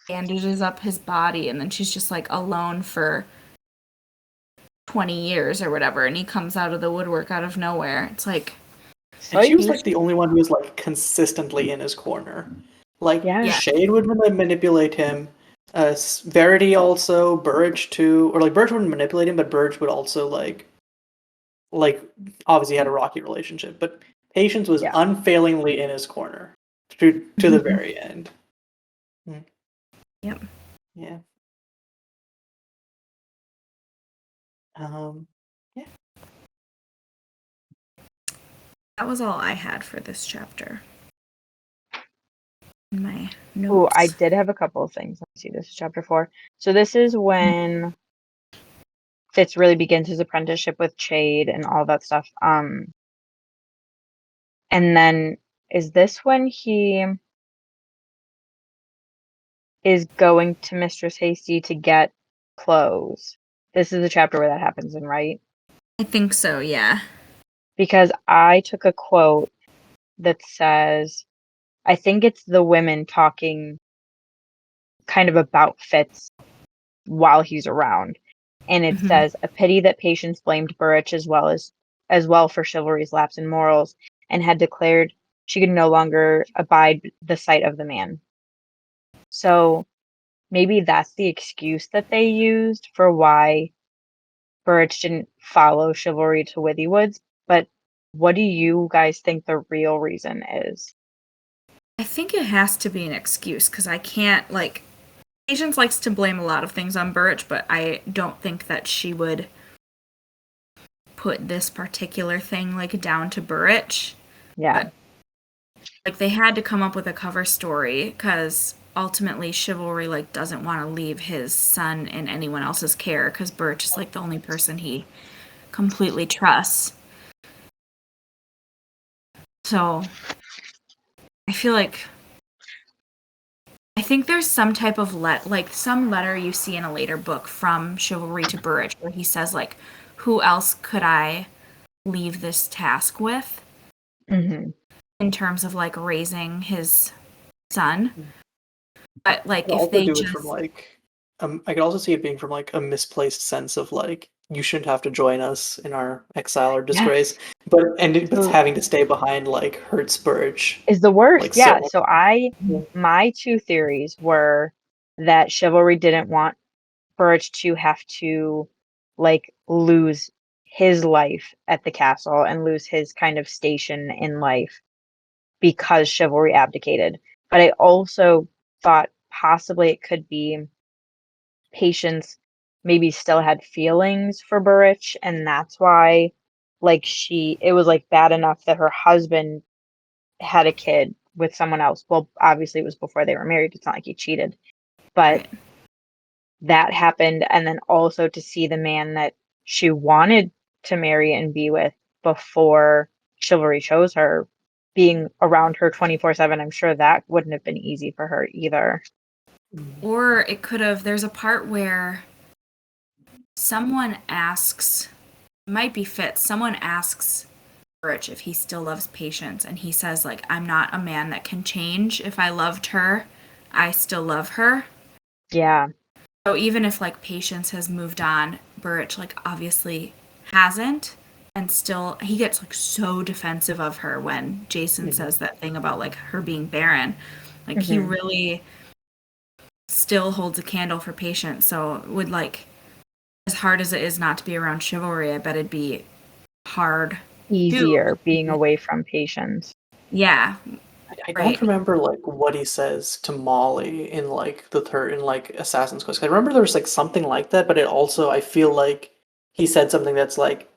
bandages up his body, and then she's just like alone for 20 years or whatever. And he comes out of the woodwork out of nowhere. It's like. And she was like the only one who was like consistently in his corner. Like Yeah. Shade would manipulate him. Verity also, Burridge too, or like Burridge wouldn't manipulate him, but Burridge would also like obviously had a rocky relationship, but Patience was unfailingly in his corner to the very end. Yep. Yeah. Yeah. That was all I had for this chapter. In my notes. Oh, I did have a couple of things. Let's see, this is chapter 4. So this is when Fitz really begins his apprenticeship with Chade and all that stuff. And then is this when he is going to Mistress Hasty to get clothes? This is the chapter where that happens in, right? I think so, yeah. Because I took a quote that says, I think it's the women talking kind of about Fitz while he's around. And it says, a pity that Patience blamed Burrich as well for chivalry's lapse in morals, and had declared she could no longer abide the sight of the man. So maybe that's the excuse that they used for why Burrich didn't follow chivalry to Withywood's. But what do you guys think the real reason is? I think it has to be an excuse, because I can't, like... Patience likes to blame a lot of things on Burrich, but I don't think that she would put this particular thing, like, down to Burrich. Yeah. But, like, they had to come up with a cover story, because ultimately chivalry, like, doesn't want to leave his son in anyone else's care, because Burrich is, like, the only person he completely trusts. So, I feel like... I think there's some type of some letter you see in a later book from Chivalry to Burrich where he says, like, who else could I leave this task with in terms of, like, raising his son. But, like, if they just... From, like, I could also see it being from, like, a misplaced sense of, like, you shouldn't have to join us in our exile or disgrace. But it's having to stay behind, like, hurts Burrich. Is the worst. Like, Yeah. so My two theories were that Chivalry didn't want Burrich to have to, like, lose his life at the castle and lose his kind of station in life because Chivalry abdicated. But I also thought possibly it could be Patience maybe still had feelings for Burrich, and that's why, like, it was, like, bad enough that her husband had a kid with someone else. Well, obviously it was before they were married. It's not like he cheated. But that happened, and then also to see the man that she wanted to marry and be with before Chivalry chose her being around her 24/7, I'm sure that wouldn't have been easy for her either. Or it could have... There's a part where someone asks... It might be Fitz. Someone asks Burrich if he still loves Patience, and he says, like, I'm not a man that can change. If I loved her, I still love her. Yeah. So even if, like, Patience has moved on, Burrich, like, obviously hasn't, and still he gets, like, so defensive of her when Jason says that thing about, like, her being barren. Like, he really still holds a candle for Patience. So it would, like, as hard as it is not to be around Chivalry, I bet it'd be hard. easier being away from patients. Yeah. I Right. don't remember like what he says to Molly in like Assassin's Quest. I remember there was like something like that, but it also I feel like he said something that's like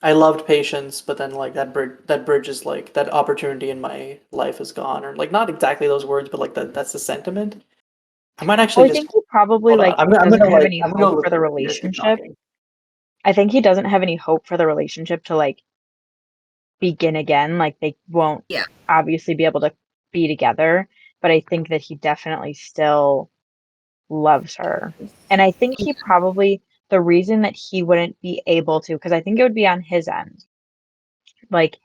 I loved patience, but then like that bridge is like that opportunity in my life is gone, or like not exactly those words, but like that's the sentiment. I might actually Well, I just think he probably hold on. like I'm doesn't gonna have like any I'm gonna hope for look the at it. You guys keep relationship. talking. I think he doesn't have any hope for the relationship to like begin again. Like they won't Yeah. obviously be able to be together, but I think that he definitely still loves her. And I think he probably the reason that he wouldn't be able to, because I think it would be on his end. Like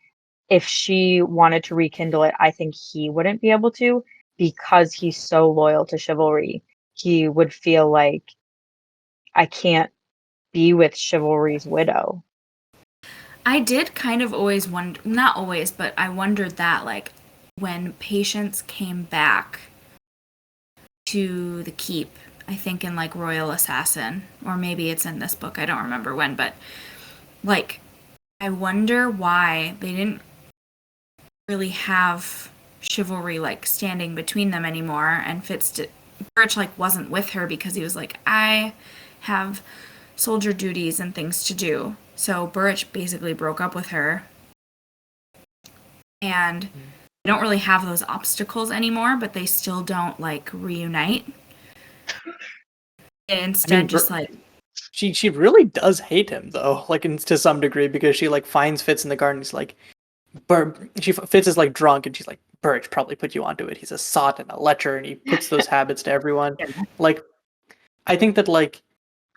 if she wanted to rekindle it, I think he wouldn't be able to because he's so loyal to chivalry. He would feel like I can't be with chivalry's widow. I did kind of always wonder, not always, but I wondered that, like, when Patience came back to the keep, I think in, like, Royal Assassin, or maybe it's in this book, I don't remember when, but, like, I wonder why they didn't really have chivalry, like, standing between them anymore, and Birch, like, wasn't with her because he was like, I have soldier duties and things to do. So Burrich basically broke up with her. And they don't really have those obstacles anymore, but they still don't like reunite. And instead just like She really does hate him though, like to some degree, because she like finds Fitz in the garden. He's like, Fitz is like drunk, and she's like, Birch probably put you onto it. He's a sot and a lecher, and he puts those habits to everyone. Like, I think that like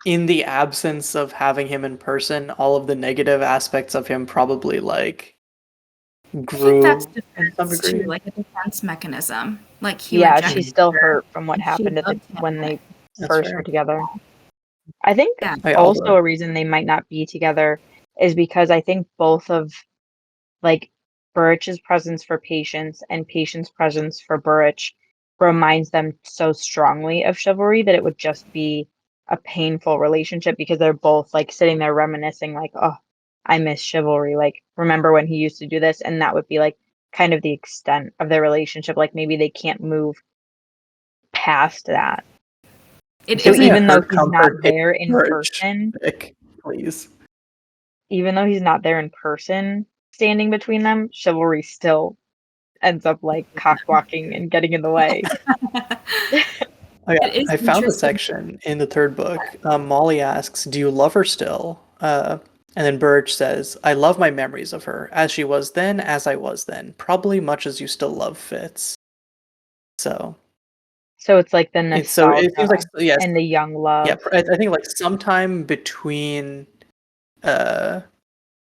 in the absence of having him in person, all of the negative aspects of him probably like I think grew that's in some defense too, degree. like a defense mechanism. Like he Yeah, rejected she's still her. hurt from what And she happened at loved him, when they That's first were fair. together. I think Yeah. also a reason they might not be together is because I think both of like Burrich's presence for Patience and Patience's presence for Burrich reminds them so strongly of chivalry that it would just be a painful relationship because they're both like sitting there reminiscing like, oh, I miss chivalry. Like, remember when he used to do this? And that would be like kind of the extent of their relationship. Like maybe they can't move past that. It So Give is me a even though hurt he's not comfort there in Birch person, pick, please. even though he's not there in person, standing between them, chivalry still ends up like cock blocking and getting in the way. Oh yeah, it is I found the interesting. section in the third book. Molly asks, "Do you love her still?" And then Burge says, "I love my memories of her, as she was then, as I was then, probably much as you still love Fitz." So So it's like the it seems like nostalgia yes, and the young yeah. love. I think like sometime between uh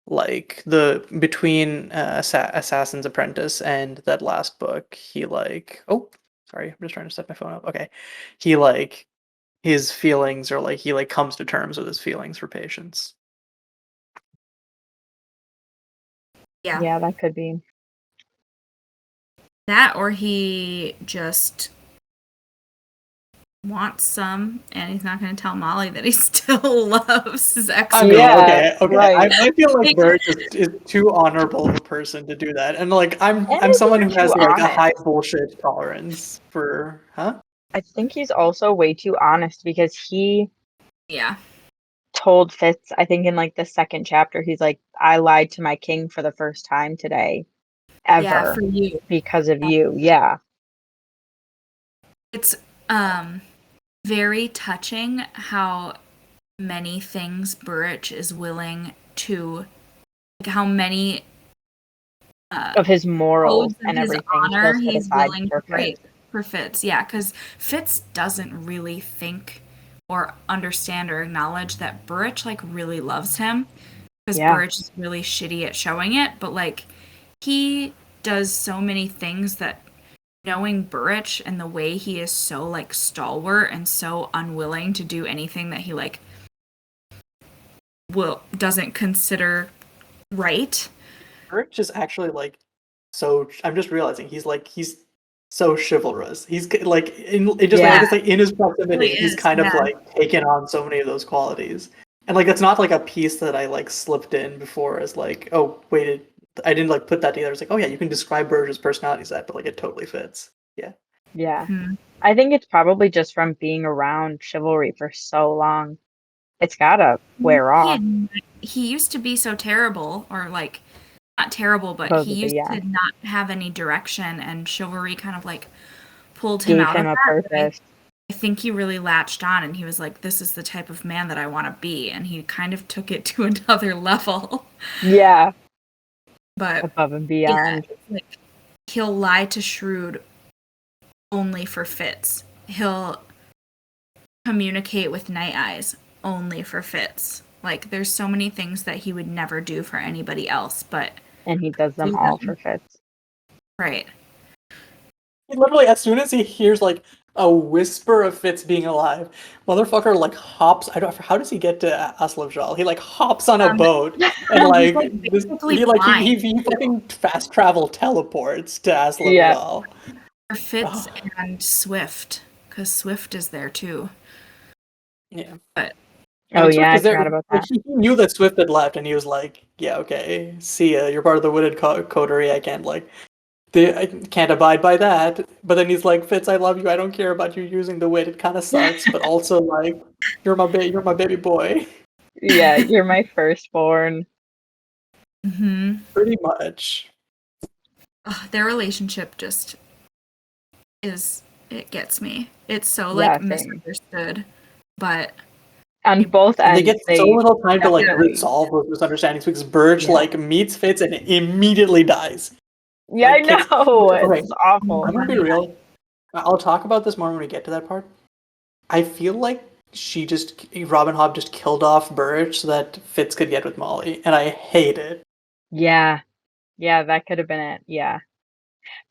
like the between Assassin's Apprentice and that last book, he like sorry, I'm just trying to set my phone up. Okay, he like his feelings are like he like comes to terms with his feelings for Patience. Yeah. Yeah, that could be. That or he just wants some and he's not going to tell Molly that he still loves his ex. I mean, Yeah, okay. right. I feel like Birch is too honorable of a person to do that, and like And I'm I think someone who you're has too like a honest. high bullshit tolerance for I think he's also way too honest because he Yeah. told Fitz, I think in like the second chapter, he's like, I lied to my king for the first time today, Yeah, ever, for you. because of you. Yeah. It's very touching how many things Burrich is willing to, like how many Of his morals codes of and his everything honor just set he's aside willing to for break Fitz. for Fitz. Yeah, because Fitz doesn't really think or understand or acknowledge that Burrich like really loves him because Yeah. Burrich is really shitty at showing it, but like he does so many things that knowing Burrich and the way he is so like stalwart and so unwilling to do anything that he like doesn't consider right. Birch is actually like so. I'm just realizing he's so chivalrous. He's like in it just Yeah. like it's like in his proximity, Really he's is, kind of yeah. like taken on so many of those qualities. And like that's not like a piece that I like slipped in before as like, oh wait, I didn't like put that together. It's like, oh yeah, you can describe Burge's personality set, but like it totally fits. Yeah. Yeah. Mhm. I think it's probably just from being around chivalry for so long. It's gotta wear off, He used to be so terrible, or like not terrible, but he supposedly, used yeah. to not have any direction, and chivalry kind of like pulled him Gave out him of a that. But purpose. I think he really latched on, and he was like, "This is the type of man that I want to be," and he kind of took it to another level. Yeah, But above and yeah, beyond. it's like he'll lie to Shrewd only for Fitz. He'll communicate with Night Eyes only for Fitz. Like, there's so many things that he would never do for anybody else, but And he does them do all them. for Fitz. Right. He literally, as soon as he hears like a whisper of Fitz being alive, motherfucker like hops. I don't. How does he get to Aslavjal? He like hops on a Um, boat and he's like like this. basically He like blind. he fucking fast travel teleports to Yeah. Aslavjal. For Fitz Oh, and Swift, because Swift is there too. yeah. But And Oh like Swift yeah, I is there. forgot about Like that. he knew that Swift had left, and he was like, "Yeah, okay, see ya. You're part of the Wooded Coterie. I can't like I can't abide by that." But then he's like, "Fitz, I love you. I don't care about you using the wit. It kind of sucks, but also like, you're my baby boy." Yeah, you're my firstborn. Pretty much. their relationship just it gets me. It's so Yeah, like same. misunderstood, but On both And they ends, get so they little time to like definitely. resolve those misunderstandings because Burge Yeah. like meets Fitz and immediately dies. Yeah, I Like kicks. know. Okay, It's awful. I'm gonna be real. I'll talk about this more when we get to that part. I feel like Robin Hobb just killed off Burge so that Fitz could get with Molly, and I hate it. Yeah. Yeah, that could have been it. Yeah.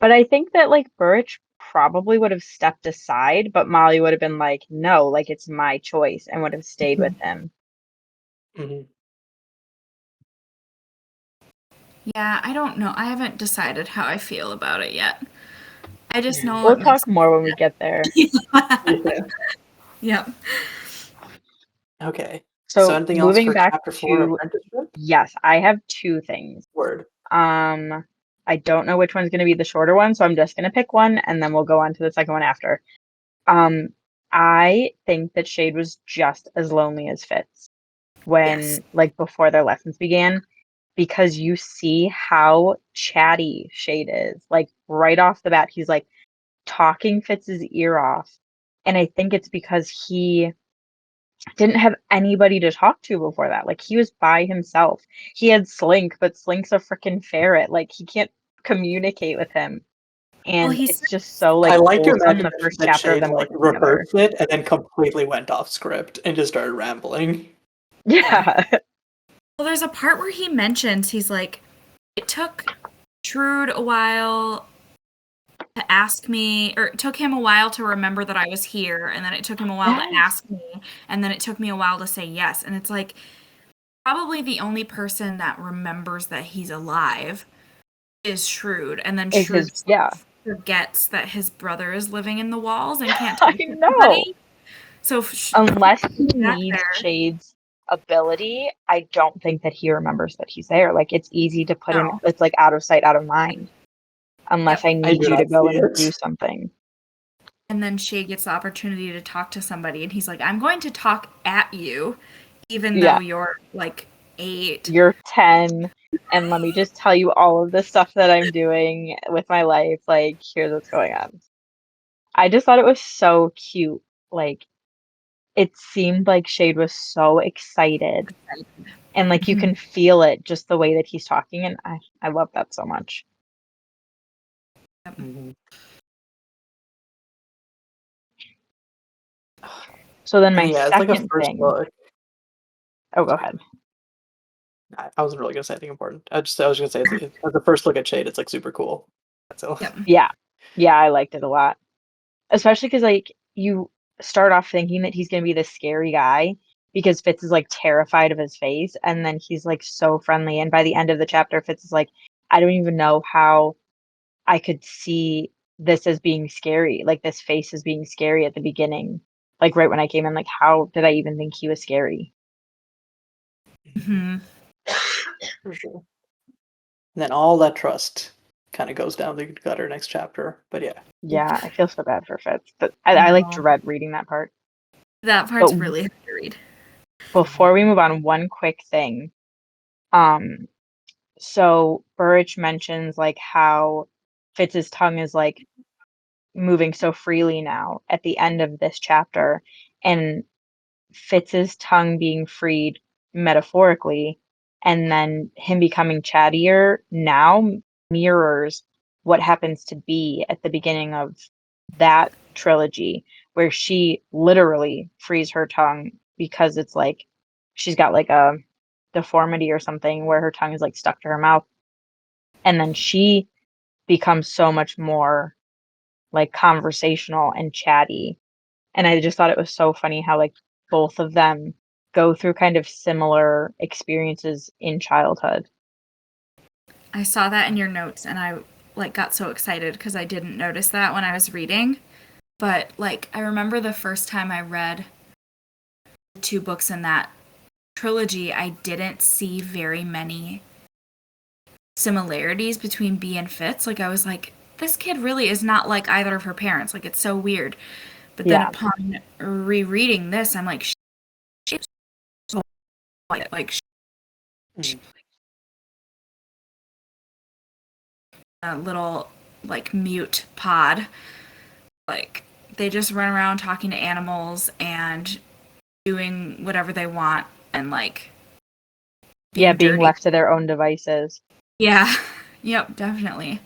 But I think that like Birch probably would have stepped aside, but Molly would have been like, no, like it's my choice and would have stayed with him. Mhm. yeah, I don't know. I haven't decided how I feel about it yet. I just know We'll it makes talk more when we get there. Yeah. Yep. Okay. So So anything else moving for back chapter 4, to, apprenticeship? yes, I have two things. Word. I don't know which one's going to be the shorter one, so I'm just going to pick one and then we'll go on to the second one after. Um, I think that Shade was just as lonely as Fitz Yes. when, like, before their lessons began, because you see how chatty Shade is. Like, right off the bat, he's like talking Fitz's ear off. And I think it's because he didn't have anybody to talk to before that. Like, he was by himself. He had Slink, but Slink's a freaking ferret. Like, he can't communicate with him. Well, And he it's said just so, I like, like to wholesome, imagine the first that chapter of Shade them like working together. rehearsed it and then completely went off script and just started rambling. Yeah. well, there's a part where he mentions he's like, it took Shrewd a while to ask me, or it took him a while to remember that I was here, and then it took him a while to Yes. ask me, and then it took me a while to say yes. And it's like probably the only person that remembers that he's alive is Shrewd, and then Is his, Shrewd yeah. forgets that his brother is living in the walls and can't I talk to know. anybody. So if Unless he back needs there, Shade's ability, I don't think that he remembers that he's there. Like, it's easy to put him, no. it's like out of sight, out of mind. Unless Yep. I I need do you to not go see and do it. something. And then Shade gets the opportunity to talk to somebody, and he's like, I'm going to talk at you, even Yeah. though you're like 8. You're 10, and let me just tell you all of the stuff that I'm doing with my life. Like, here's what's going on. I just thought it was so cute. Like, it seemed like Shade was so excited. And like you can feel it just the way that he's talking, and I love that so much. Mhm. So then And my yeah, it's like a second first thing. look. Oh, go ahead. I wasn't really gonna say anything important. I was gonna say as a first look at Shade, it's like super cool. That's all. Yep. Yeah. Yeah, I liked it a lot. Especially because like you start off thinking that he's gonna be this scary guy because Fitz is like terrified of his face, and then he's like so friendly. And by the end of the chapter, Fitz is like, I don't even know how I could see this as being scary, like this face as being scary at the beginning. Like right when I came in, like how did I even think he was scary? Hmm. For sure. And then all that trust kind of goes down the gutter next chapter. But yeah. Yeah, I feel so bad for Fitz, but I like dread reading that part. That part's But really hard to read. before we move on, one quick thing. So Burrich mentions like how Fitz's tongue is like moving so freely now at the end of this chapter, and Fitz's tongue being freed metaphorically, and then him becoming chattier now mirrors what happens to Bee at the beginning of that trilogy, where she literally frees her tongue because it's like she's got like a deformity or something where her tongue is like stuck to her mouth, and then she becomes so much more like conversational and chatty. And I just thought it was so funny how like both of them go through kind of similar experiences in childhood. I saw that in your notes and I like got so excited because I didn't notice that when I was reading. But like I remember the first time I read the 2 books in that trilogy, I didn't see very many similarities between Bee and Fitz. Like I was like, this kid really is not like either of her parents. Like it's so weird. But then Yeah. upon rereading this, I'm like, she's so like a little like mute pod. Like they just run around talking to animals and doing whatever they want and like Yeah, being being dirty. left to their own devices. Yeah. Yep, definitely.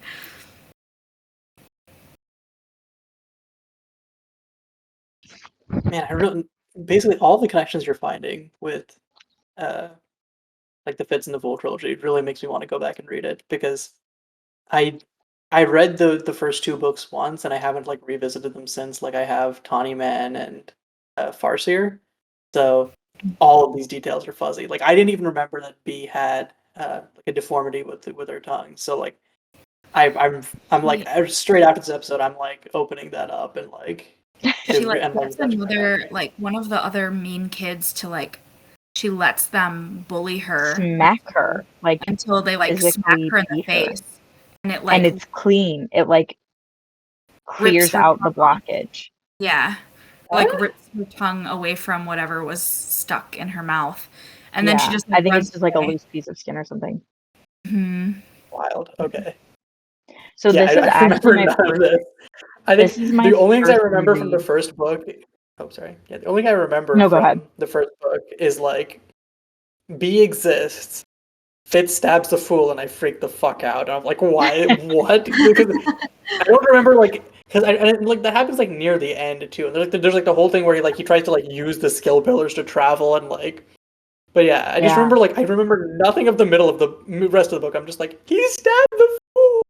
Man, I really basically all the connections you're finding with uh like the Fitz and the Fool trilogy really makes me want to go back and read it because I I read the first 2 books once and I haven't like revisited them since like I have Tawny Man and Farseer. So all of these details are fuzzy. Like I didn't even remember that Bee had like a deformity with her tongue. So like I'm like straight after this episode I'm like opening that up and like She like and like gets refreshing my another memory. like one of the other mean kids to like she lets them bully her Smack her, like until they like smack physically her in the beat her. face and it And like it's clean. It like rips clears her out the tongue. blockage. Yeah. Like rips her tongue away from whatever was stuck in her mouth. And then she Yeah. just I like think it's runs just like a away. loose piece of skin or something. Mhm. Wild. Okay. So Yeah, this is I actually remember my none of this. I this think is my the only things I first remember from the reread. first book. Oh, sorry. Yeah, the only thing I remember No, go ahead. from the first book is like B exists. Fitz stabs the fool, and I freak the fuck out. And I'm like, why? What? Because I don't remember like because like that happens like near the end too. And there's like the whole thing where he tries to like use the skill pillars to travel and like. But yeah, I just Yeah. remember like I remember nothing of the middle of the rest of the book. I'm just like he stabbed the fool,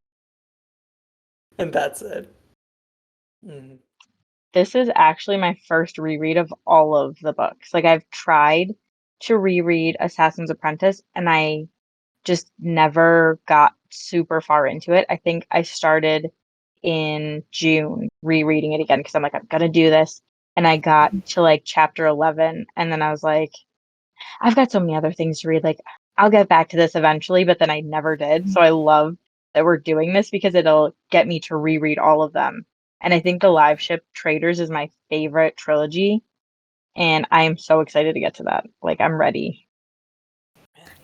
and that's it. Mm. This is actually my first reread of all of the books. Like I've tried to reread Assassin's Apprentice and I just never got super far into it. I think I started in June rereading it again because I'm like, I'm gonna do this. And I got to like chapter 11, and then I was like, I've got so many other things to read. Like, I'll get back to this eventually, but then I never did. So I love that we're doing this because it'll get me to reread all of them. And I think the Live Ship Traders is my favorite trilogy. And I am so excited to get to that. Like, I'm ready.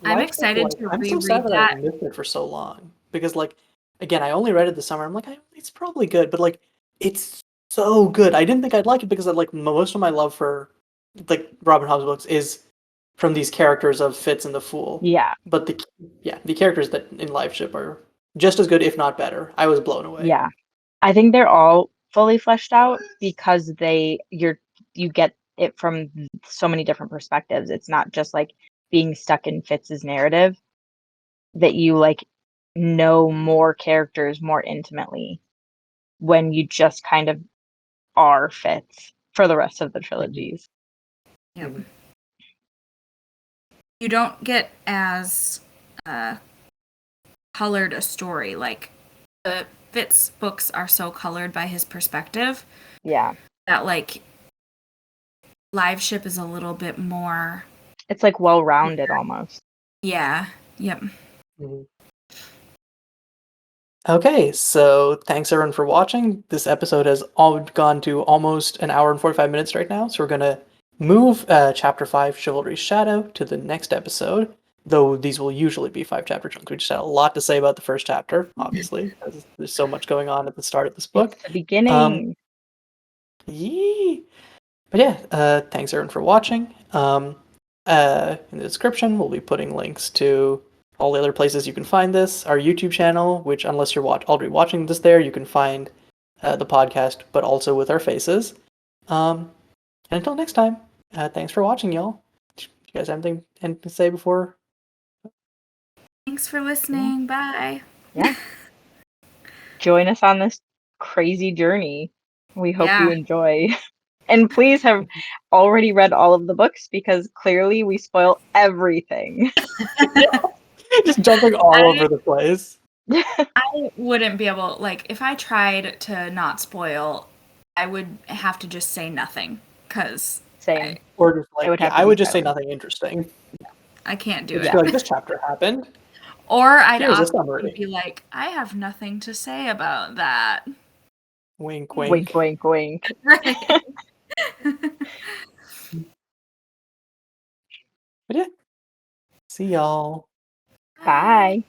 I'm Life Ship, excited like to I'm so sad reread that I that. missed it for so long because like again I only read it this summer. I'm like it's probably good, but like it's so good. I didn't think I'd like it because like most of my love for like Robin Hobb's books is from these characters of Fitz and the Fool. Yeah. But the characters that in Life Ship are just as good, if not better. I was blown away. Yeah. I think they're all fully fleshed out because you get it from so many different perspectives. It's not just like being stuck in Fitz's narrative, that you like know more characters more intimately when you just kind of are Fitz for the rest of the Mhm. trilogies. Yep. Mhm. You don't get as uh, colored a story. Like the Fitz books are so colored by his perspective Yeah. that like Live Ship is a little bit more It's like well-rounded almost. Yeah. Yep. Mhm. Okay, so thanks everyone for watching. This episode has all gone to almost an hour and 45 minutes right now, so we're gonna move Chapter 5, Chivalry's Shadow, to the next episode, though these will usually be 5-chapter chunks. We just had a lot to say about the first chapter, obviously, because there's so much going on at the start of this book. It's the beginning. Yee! But yeah, thanks everyone for watching. In the description, we'll be putting links to all the other places you can find this, our YouTube channel, which unless you're already watching this there, you can find the podcast, but also with our faces. And until next time, thanks for watching, y'all. Do you guys have anything to say before? Thanks for listening. Bye. Yeah. Join us on this crazy journey. We hope you Yeah. enjoy. And please have already read all of the books because clearly we spoil everything. Just jumping all over the place. I wouldn't be able, like, if I tried to not spoil, I would have to just say nothing, because Same. Or just I would have to I be would just say silent. nothing interesting. I can't do Just it. be like, this chapter happened. Or I'd Here's a also summary. be like, I have nothing to say about that. Wink, Wink, wink, wink. Right. But yeah, see y'all. Bye.